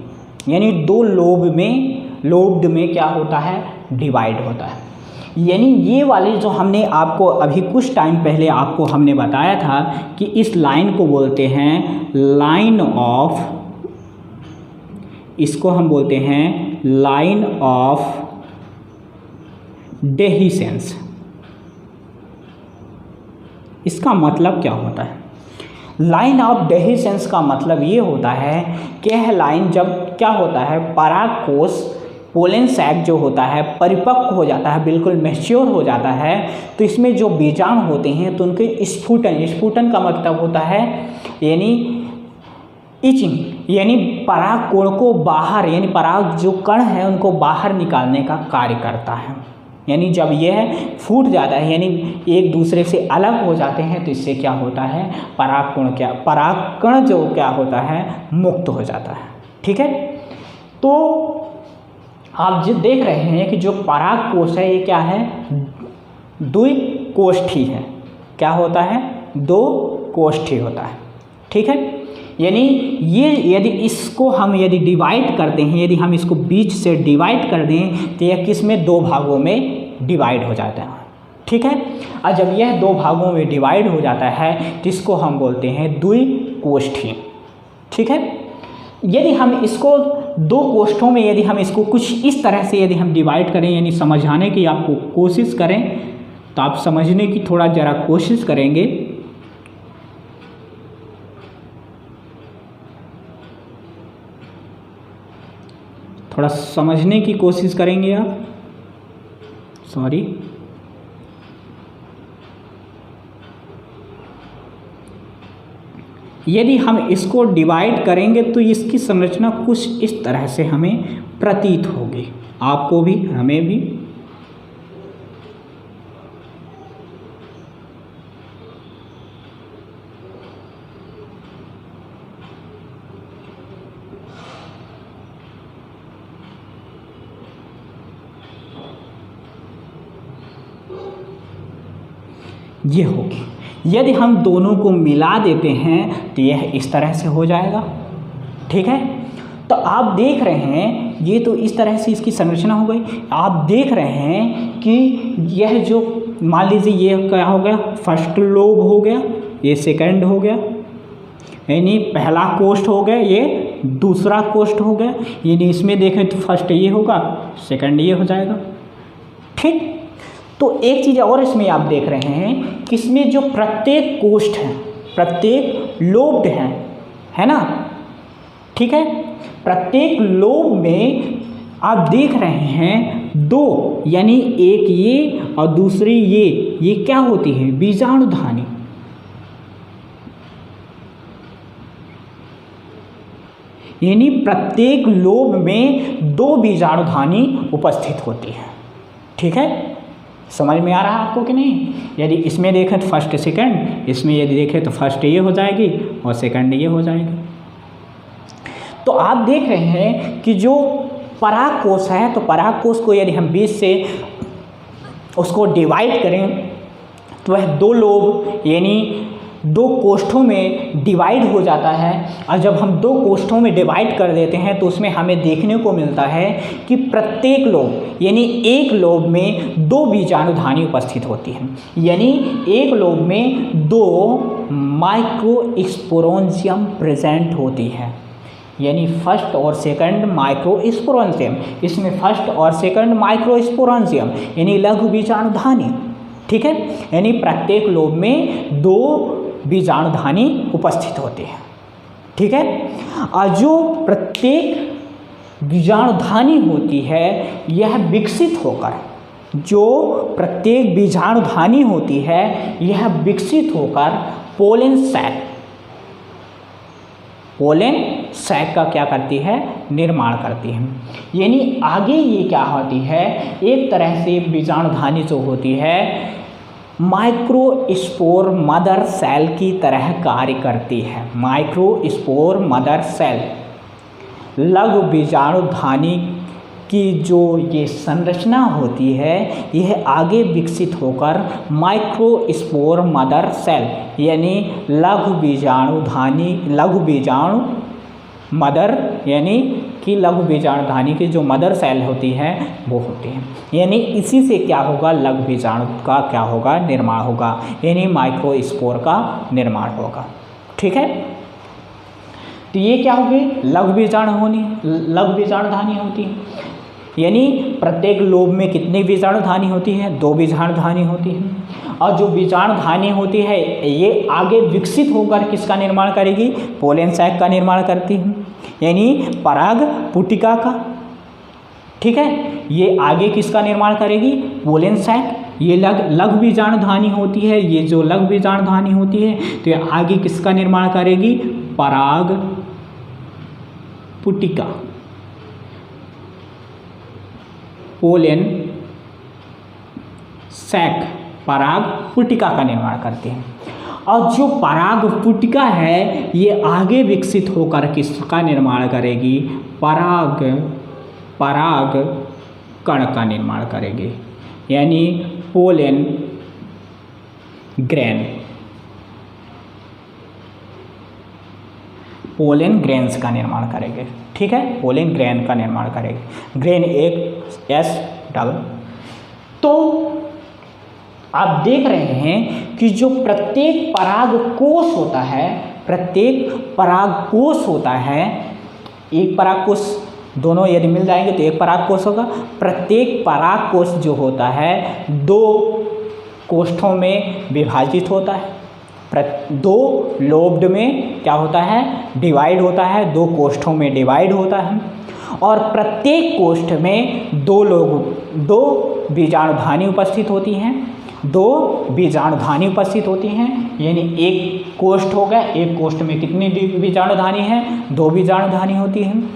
यानी दो लोब्ड में क्या होता है, डिवाइड होता है। यानी ये वाली जो हमने आपको अभी कुछ टाइम पहले आपको हमने बताया था कि इस लाइन को बोलते हैं लाइन ऑफ, इसको हम बोलते हैं लाइन ऑफ डेहिसेंस। इसका मतलब क्या होता है? लाइन ऑफ डेहिसेंस का मतलब ये होता है कि यह लाइन जब क्या होता है, परागकोश पोलन सैक जो होता है परिपक्व हो जाता है, बिल्कुल मैच्योर हो जाता है, तो इसमें जो बीजाणु होते हैं तो उनके स्फुटन का मतलब होता है यानी इचिंग, यानी परागकोण को बाहर, यानी पराग जो कण है उनको बाहर निकालने का कार्य करता है। यानी जब यह फूट जाता है यानी एक दूसरे से अलग हो जाते हैं तो इससे क्या होता है, परागकण जो क्या होता है, मुक्त हो जाता है। ठीक है, तो आप जो देख रहे हैं कि जो परागकोश है ये क्या है, द्विकोष्ठी है। क्या होता है, दो कोष्ठी होता है। ठीक है, यानी ये यदि इसको हम यदि डिवाइड करते हैं, यदि हम इसको बीच से डिवाइड कर दें तो यह किस में, दो भागों में डिवाइड हो जाता है। ठीक है, और जब यह दो भागों में डिवाइड हो जाता है तो इसको हम बोलते हैं द्विकोष्ठी। ठीक है, यदि हम इसको दो कोष्ठों में यदि हम इसको कुछ इस तरह से यदि हम डिवाइड करें, यानी समझाने की आपको कोशिश करें तो आप समझने की थोड़ा ज़रा कोशिश करेंगे। थोड़ा समझने की कोशिश करेंगे आप, सॉरी। यदि हम इसको डिवाइड करेंगे तो इसकी संरचना कुछ इस तरह से हमें प्रतीत होगी, आपको भी हमें भी। ये होगी, यदि हम दोनों को मिला देते हैं तो यह इस तरह से हो जाएगा। ठीक है, तो आप देख रहे हैं ये तो इस तरह से इसकी संरचना हो गई। आप देख रहे हैं कि यह जो मान लीजिए ये क्या हो गया, फर्स्ट लोब हो गया, ये सेकंड हो गया, यानी पहला कोष्ठ हो गया, ये दूसरा कोष्ठ हो गया। यानी इसमें देखें तो फर्स्ट ये होगा, सेकंड ये हो जाएगा। ठीक, तो एक चीज़ और इसमें आप देख रहे हैं कि इसमें जो प्रत्येक कोष्ठ है, प्रत्येक लोब्ड है ना। ठीक है, प्रत्येक लोब में आप देख रहे हैं दो, यानी एक ये और दूसरी ये क्या होती है, बीजाणुधानी। यानी प्रत्येक लोब में दो बीजाणुधानी उपस्थित होती है। ठीक है, समझ में आ रहा है आपको कि नहीं? यदि इसमें देखें तो फर्स्ट सेकंड, इसमें यदि देखें तो फर्स्ट ये हो जाएगी और सेकंड ये हो जाएगी। तो आप देख रहे हैं कि जो परागकोश है, तो परागकोश को यदि हम बीच से उसको डिवाइड करें तो वह दो लोब यानी दो कोष्ठों में डिवाइड हो जाता है। और जब हम दो कोष्ठों में डिवाइड कर देते हैं तो उसमें हमें देखने को मिलता है कि प्रत्येक लोब यानी एक लोब में दो बीजाणुधानी उपस्थित होती हैं। यानी एक लोब में दो माइक्रोस्पोरेंजियम प्रेजेंट होती है, यानी फर्स्ट और सेकंड माइक्रोस्पोरेंजियम। इसमें फर्स्ट और सेकंड माइक्रोस्पोरेंजियम यानी लघु बीजाणुधानी। ठीक है, यानी प्रत्येक लोब में दो बीजाणुधानी उपस्थित होते हैं। ठीक है, और जो प्रत्येक बीजाणुधानी होती है यह विकसित होकर, जो प्रत्येक बीजाणुधानी होती है यह विकसित होकर पोलन सैक का क्या करती है, निर्माण करती है। यानी आगे ये क्या होती है, एक तरह से बीजाणुधानी जो होती है माइक्रोस्पोर मदर सेल की तरह कार्य करती है। माइक्रोस्पोर मदर सेल लघु बीजाणुधानी कि जो ये संरचना होती है यह आगे विकसित होकर माइक्रोस्पोर मदर सेल यानी लघु बीजाणु मदर यानी कि लघु बीजाणुधानी की जो मदर सेल होती है वो होती है, यानी इसी से क्या होगा, लघु बीजाणु का क्या होगा, निर्माण होगा, यानी माइक्रोस्पोर का निर्माण होगा। ठीक है, तो ये क्या होगी, लघु बीजाणुधानी होती है, यानी प्रत्येक लोब में कितनी बीजाणुधानी होती है, 2 बीजाणुधानी होती है। और जो बीजाणुधानी होती है ये आगे विकसित होकर किसका निर्माण करेगी, पोलन सैक का निर्माण करती है, यानी पराग पुटिका का। ठीक है, ये आगे किसका निर्माण करेगी, पोलन सैक। ये लघु बीजाणुधानी होती है, ये जो लघु बीजाणुधानी होती है तो ये आगे किसका निर्माण करेगी, पराग पुटिका, पोलन सैक, पराग पुटिका का निर्माण करते हैं। और जो पराग पुटिका है ये आगे विकसित होकर किसका निर्माण करेगी, पराग कण का निर्माण करेगी, यानी पोलन ग्रेन्स का निर्माण करेंगे। ठीक है, पोलन ग्रेन का निर्माण करेंगे, ग्रेन एक एस डबल। तो आप देख रहे हैं कि जो प्रत्येक परागकोश होता है, एक परागकोश, दोनों यदि मिल जाएंगे तो एक परागकोश होगा। प्रत्येक परागकोश जो होता है 2 कोष्ठों में विभाजित होता है, 2 लोब्ड में क्या होता है, डिवाइड होता है, 2 कोष्ठों में डिवाइड होता है। और प्रत्येक कोष्ठ में 2 बीजाणुधानी उपस्थित होती हैं, 2 बीजाणुधानी उपस्थित होती हैं, यानी एक कोष्ठ हो गया, एक कोष्ठ में कितनी बीजाणुधानी है, 2 बीजाणुधानी होती हैं।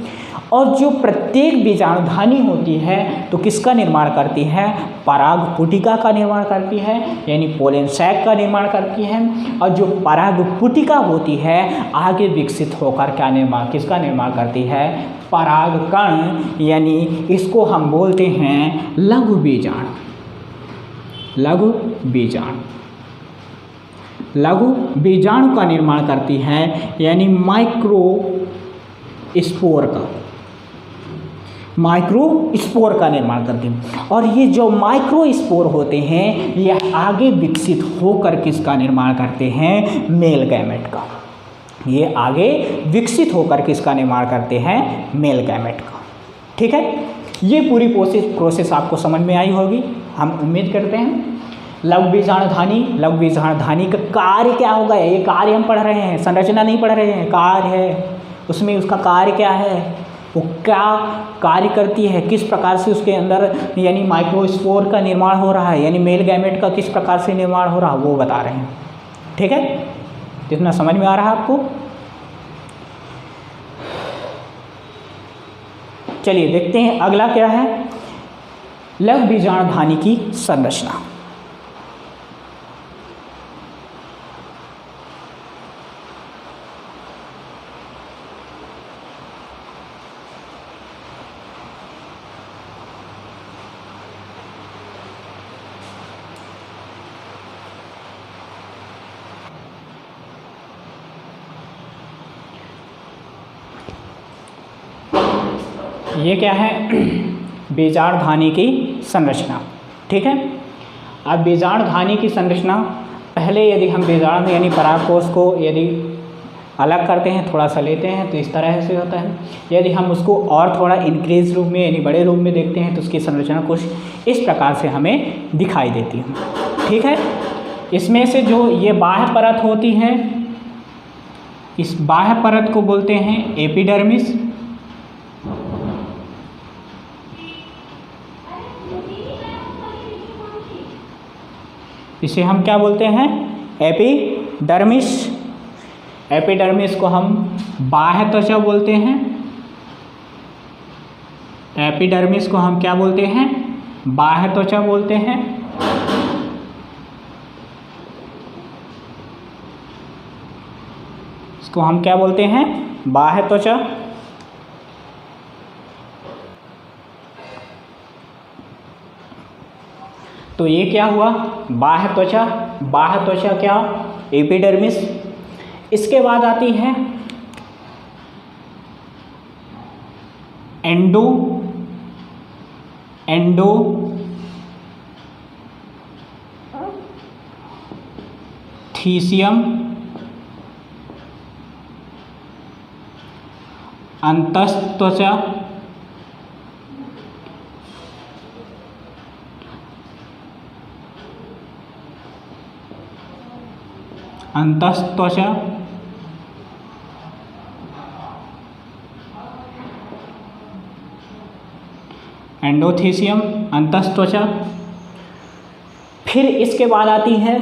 और जो प्रत्येक बीजाणुधानी होती है तो किसका निर्माण करती है, पराग पुटिका का निर्माण करती है, यानी पोलन सैक का निर्माण करती है। और जो पराग पुटिका होती है आगे विकसित होकर किसका निर्माण करती है, पराग कण, यानी इसको हम बोलते हैं लघु बीजाणु का निर्माण करती है, यानी माइक्रोस्पोर का निर्माण करती हैं। और ये जो माइक्रोस्पोर होते हैं ये आगे विकसित होकर किसका निर्माण करते हैं, मेल गैमेट का। ये आगे विकसित होकर किसका निर्माण करते हैं, मेल गैमेट का। ठीक है, ये पूरी प्रोसेस आपको समझ में आई होगी, हम उम्मीद करते हैं। लघु बीजाणुधानी का कार्य क्या होगा, ये कार्य हम पढ़ रहे हैं, संरचना नहीं पढ़ रहे हैं, कार्य है, उसमें उसका कार्य क्या है, वो क्या कार्य करती है, किस प्रकार से उसके अंदर यानी माइक्रोस्पोर का निर्माण हो रहा है, यानी मेल गैमेट का किस प्रकार से निर्माण हो रहा है वो बता रहे हैं। ठीक है, कितना समझ में आ रहा है आपको। चलिए देखते हैं अगला क्या है, लघु बीजाणुधानी की संरचना। ये क्या है, बीजाणुधानी की संरचना। ठीक है, अब बीजाणुधानी की संरचना, पहले यदि हम बीजाणु यानी परागकोश को यदि अलग करते हैं, थोड़ा सा लेते हैं तो इस तरह से होता है। यदि हम उसको और थोड़ा इंक्रीज रूप में यानी बड़े रूप में देखते हैं तो उसकी संरचना कुछ इस प्रकार से हमें दिखाई देती है। ठीक है, इसमें से जो ये बाह्य परत होती है, इस बाह्य परत को बोलते हैं एपिडर्मिस। इसे हम क्या बोलते हैं, एपिडर्मिस। एपिडर्मिस को हम बाह्य त्वचा बोलते हैं। एपिडर्मिस को हम क्या बोलते हैं, बाह्य त्वचा बोलते हैं। इसको हम क्या बोलते हैं, बाह्य त्वचा। तो ये क्या हुआ, बाह्य त्वचा। बाह्य त्वचा क्या, एपिडर्मिस। इसके बाद आती है एंडोथीसियम, अंतस्त्वचा। अंतस्त्वचा एंडोथीसियम, अंतस्त्वचा। फिर इसके बाद आती है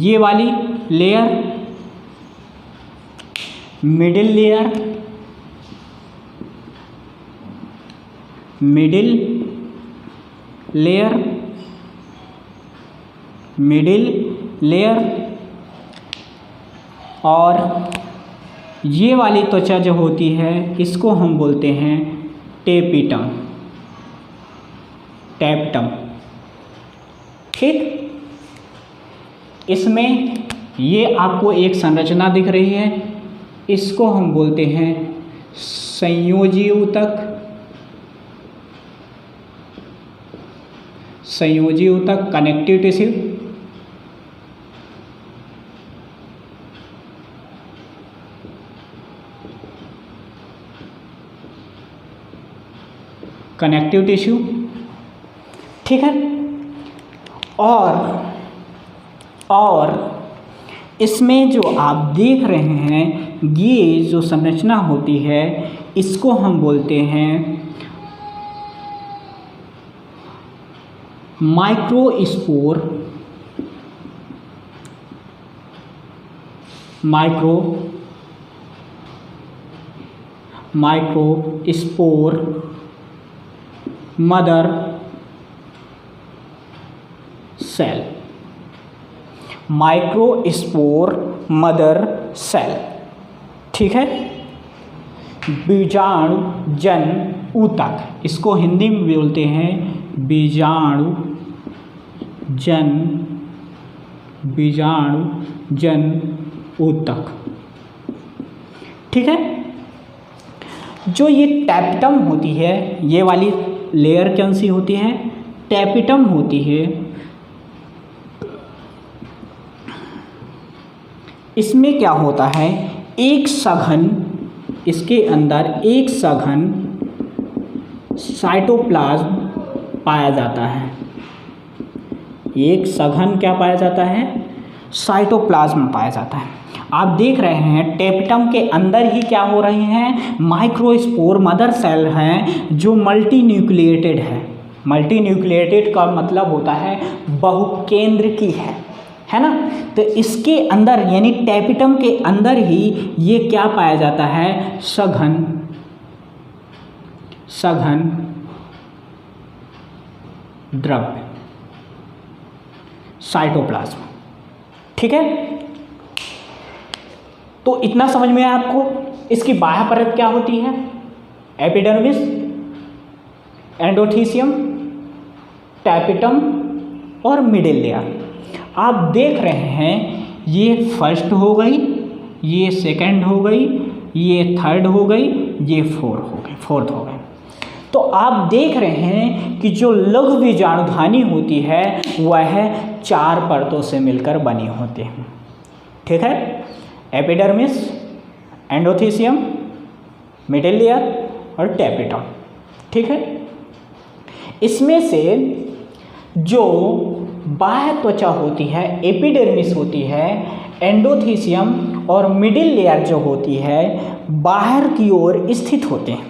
ये वाली layer, middle layer. Middle layer, middle layer. और ये वाली त्वचा जो होती है इसको हम बोलते हैं टेपिटम, टैप्टम। ठीक, इसमें ये आपको एक संरचना दिख रही है, इसको हम बोलते हैं संयोजी ऊतक। संयोजी ऊतक, कनेक्टिव टिश्यू। कनेक्टिव टिश्यू, ठीक है। और इसमें जो आप देख रहे हैं ये जो संरचना होती है इसको हम बोलते हैं microspore. Microspore mother cell. Microspore mother cell, ठीक है। बीजाणुजन ऊतक, इसको हिंदी में बोलते हैं बीजाणुजन ऊतक, ठीक है। जो ये टैप्टम होती है, ये वाली लेयर कौन सी होती है, टैपिटम होती है। इसमें क्या होता है, एक सघन, इसके अंदर एक सघन साइटोप्लाज्म पाया जाता है। एक सघन क्या पाया जाता है, साइटोप्लाज्म पाया जाता है। आप देख रहे हैं टेपिटम के अंदर ही क्या हो रहे हैं, माइक्रोस्पोर मदर सेल हैं जो मल्टी न्यूक्लिएटेड है। मल्टी न्यूक्लिएटेड का मतलब होता है बहुकेंद्र की है ना। तो इसके अंदर यानी टेपिटम के अंदर ही ये क्या पाया जाता है, सघन द्रव्य, साइटोप्लाज्म, ठीक है। तो इतना समझ में आया आपको। इसकी बाह्य परत क्या होती है, एपिडर्मिस, एंडोथीसियम, टैपिटम और मिडिल लेयर। आप देख रहे हैं ये फर्स्ट हो गई, ये सेकंड हो गई, ये थर्ड हो गई, ये फोर्थ हो गई। तो आप देख रहे हैं कि जो लघु बीजाणुधानी होती है वह 4 परतों से मिलकर बनी होती है, ठीक है। एपिडर्मिस, एंडोथीसियम, मिडिल लेयर और टैपिटम, ठीक है। इसमें से जो बाह्य त्वचा होती है, एपिडर्मिस होती है, एंडोथीसियम और मिडिल लेयर जो होती है बाहर की ओर स्थित होते हैं।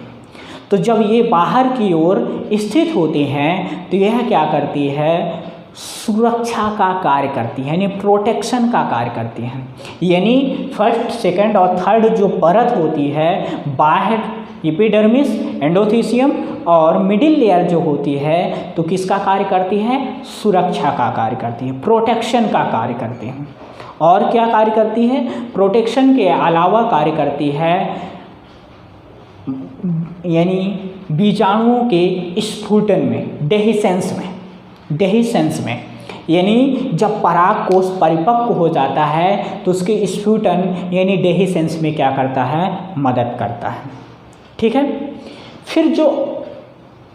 तो जब ये बाहर की ओर स्थित होते हैं तो यह क्या करती है, सुरक्षा का कार्य करती है, यानी प्रोटेक्शन का कार्य करती है। यानी फर्स्ट, सेकंड और थर्ड जो परत होती है बाहर, एपिडर्मिस, एंडोथीसियम और मिडिल लेयर जो होती है तो किसका कार्य करती है, सुरक्षा का कार्य करती है, प्रोटेक्शन का कार्य करती है। और क्या कार्य करती है, प्रोटेक्शन के अलावा कार्य करती है यानी बीजाणुओं के स्फुटन में, डेहिसेंस में, यानी जब परागकोश परिपक्व हो जाता है तो उसके स्फुटन यानी डेहिसेंस में क्या करता है, मदद करता है। ठीक है। फिर जो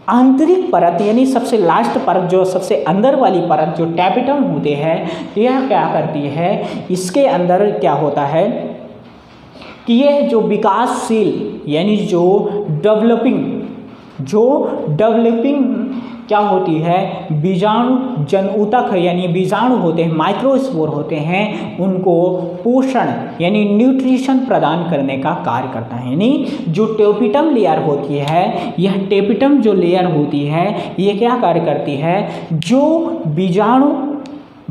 आंतरिक परत यानी सबसे लास्ट परत, जो सबसे अंदर वाली परत जो टैपेटम होते हैं, यह क्या करती है, इसके अंदर क्या होता है कि यह जो विकासशील यानी जो डेवलपिंग क्या होती है, बीजाणु जन ऊतक यानी बीजाणु होते हैं, माइक्रोस्पोर होते हैं, उनको पोषण यानी न्यूट्रिशन प्रदान करने का कार्य करता है। यानी जो टेपिटम लेयर होती है, यह टेपिटम जो लेयर होती है, ये क्या कार्य करती है, जो बीजाणु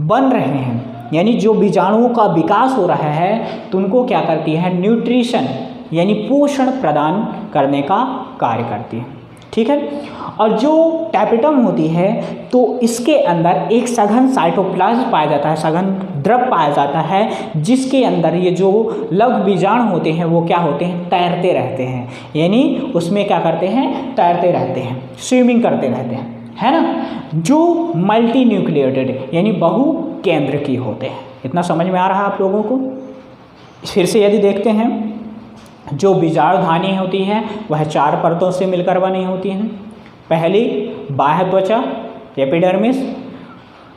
बन रहे हैं यानी जो बीजाणुओं का विकास हो रहा है तो उनको क्या करती है, न्यूट्रिशन यानी पोषण प्रदान करने का कार्य करती है। ठीक है। और जो टैपेटम होती है तो इसके अंदर एक सघन साइटोप्लाज्म पाया जाता है, सघन द्रव पाया जाता है, जिसके अंदर ये जो लघु बीजाणु होते हैं वो क्या होते हैं, तैरते रहते हैं। यानी उसमें क्या करते हैं, तैरते रहते हैं, स्विमिंग करते रहते हैं, है ना। जो मल्टी न्यूक्लिएटेड यानी बहु केंद्र की होते हैं। इतना समझ में आ रहा है आप लोगों को। फिर से यदि देखते हैं, जो बीजाणुधानी होती है वह 4 परतों से मिलकर बनी होती हैं। पहली बाह्य त्वचा एपिडर्मिस,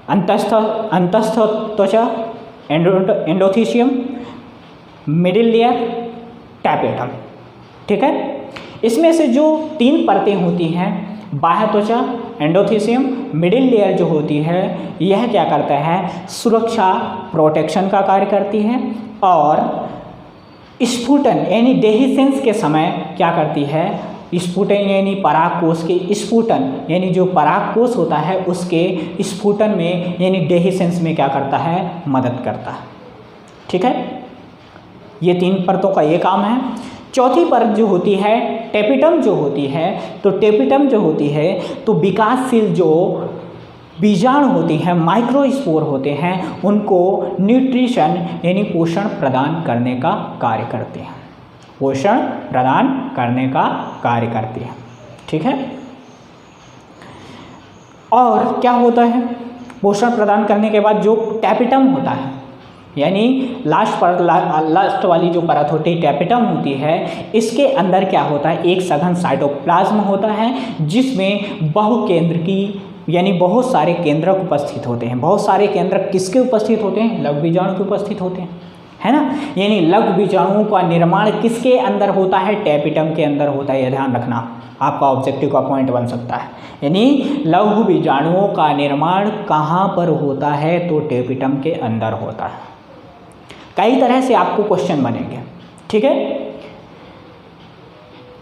अंतस्थ त्वचा एंडोथीशियम, मिडिल लेयर टैपेटम। ठीक है। इसमें से जो 3 परतें होती हैं, बाह्य त्वचा, एंडोथीशियम, मिडिल लेयर जो होती है, यह क्या करता है, सुरक्षा प्रोटेक्शन का कार्य करती है और स्फुटन यानी डेहिसेंस के समय क्या करती है, स्फुटन यानी परागकोश के स्फुटन यानी जो परागकोश होता है उसके स्फुटन में यानी डेहिसेंस में क्या करता है, मदद करता है। ठीक है। ये 3 परतों का ये काम है। चौथी परत जो होती है टेपिटम जो होती है, तो टेपिटम जो होती है तो विकासशील जो बीजाणु होती हैं, माइक्रोस्पोर होते हैं, उनको न्यूट्रिशन यानी पोषण प्रदान करने का कार्य करते हैं, पोषण प्रदान करने का कार्य करते हैं। ठीक है। और क्या होता है, पोषण प्रदान करने के बाद जो टैपेटम होता है यानी लास्ट वाली जो परत होती है टैपेटम होती है, इसके अंदर क्या होता है, एक सघन साइटोप्लाज्म होता है जिसमें बहुकेंद्र की यानी बहुत सारे केंद्रक उपस्थित होते हैं। बहुत सारे केंद्रक किसके उपस्थित होते हैं, लघु बीजाणु के उपस्थित होते हैं, है ना। यानी लघु बीजाणुओं का निर्माण किसके अंदर होता है, टैपेटम के अंदर होता है। यह ध्यान रखना, आपका ऑब्जेक्टिव का पॉइंट बन सकता है। यानी लघु बीजाणुओं का निर्माण कहाँ पर होता है, तो टैपेटम के अंदर होता है। कई तरह से आपको क्वेश्चन बनेंगे। ठीक है।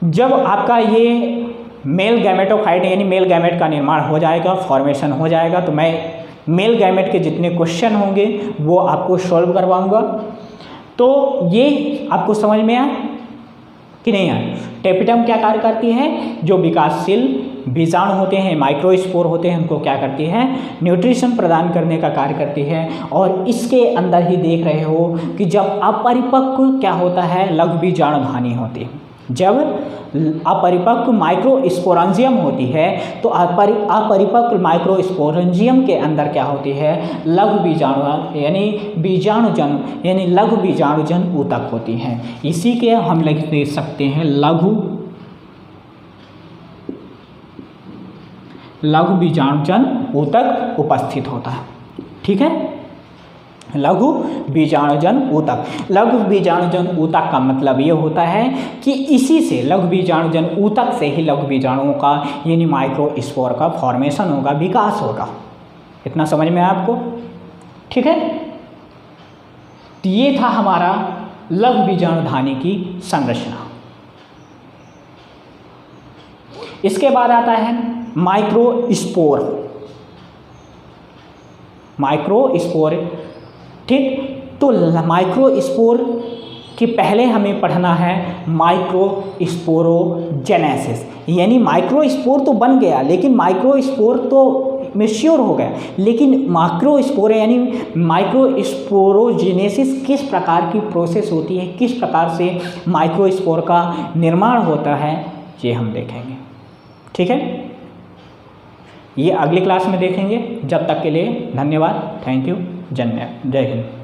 जब आपका ये मेल गैमेटोफाइट यानी मेल गैमेट का निर्माण हो जाएगा, फॉर्मेशन हो जाएगा, तो मैं मेल गैमेट के जितने क्वेश्चन होंगे वो आपको सॉल्व करवाऊंगा। तो ये आपको समझ में आया कि नहीं आया। टैपेटम क्या कार्य करती है, जो विकासशील बीजाणु होते हैं, माइक्रोस्पोर होते हैं, उनको क्या करती है, न्यूट्रिशन प्रदान करने का कार्य करती है। और इसके अंदर ही देख रहे हो कि जब अपरिपक्व क्या होता है, लघु बीजाणुधानी होती है। जब अपरिपक्व माइक्रोस्पोरेंजियम होती है तो अपरिपक्व माइक्रोस्पोरेंजियम के अंदर क्या होती है, लघु बीजाणु यानी बीजाणुजन यानी लघु बीजाणुजन ऊतक होती हैं। इसी के हम लिख सकते हैं लघु बीजाणुजन ऊतक उपस्थित होता है। ठीक है। लघु बीजाणुजन ऊतक, लघु बीजाणुजन ऊतक का मतलब ये होता है कि इसी से लघु बीजाणुजन ऊतक से ही लघु बीजाणुओं का यानी माइक्रोस्पोर का फॉर्मेशन होगा, विकास होगा। इतना समझ में आया आपको। ठीक है। तो ये था हमारा लघु बीजाणुधानी की संरचना। इसके बाद आता है माइक्रोस्पोर। ठीक। तो माइक्रोस्पोर के पहले हमें पढ़ना है माइक्रोस्पोरोजेनेसिस, यानी माइक्रोस्पोर तो बन गया लेकिन माइक्रोस्पोर तो मैच्योर हो गया, लेकिन माइक्रोस्पोर यानी माइक्रोस्पोरोजेनेसिस किस प्रकार की प्रोसेस होती है, किस प्रकार से माइक्रोस्पोर का निर्माण होता है, ये हम देखेंगे। ठीक है, ये अगली क्लास में देखेंगे। जब तक के लिए धन्यवाद, थैंक यू, जय हिंद।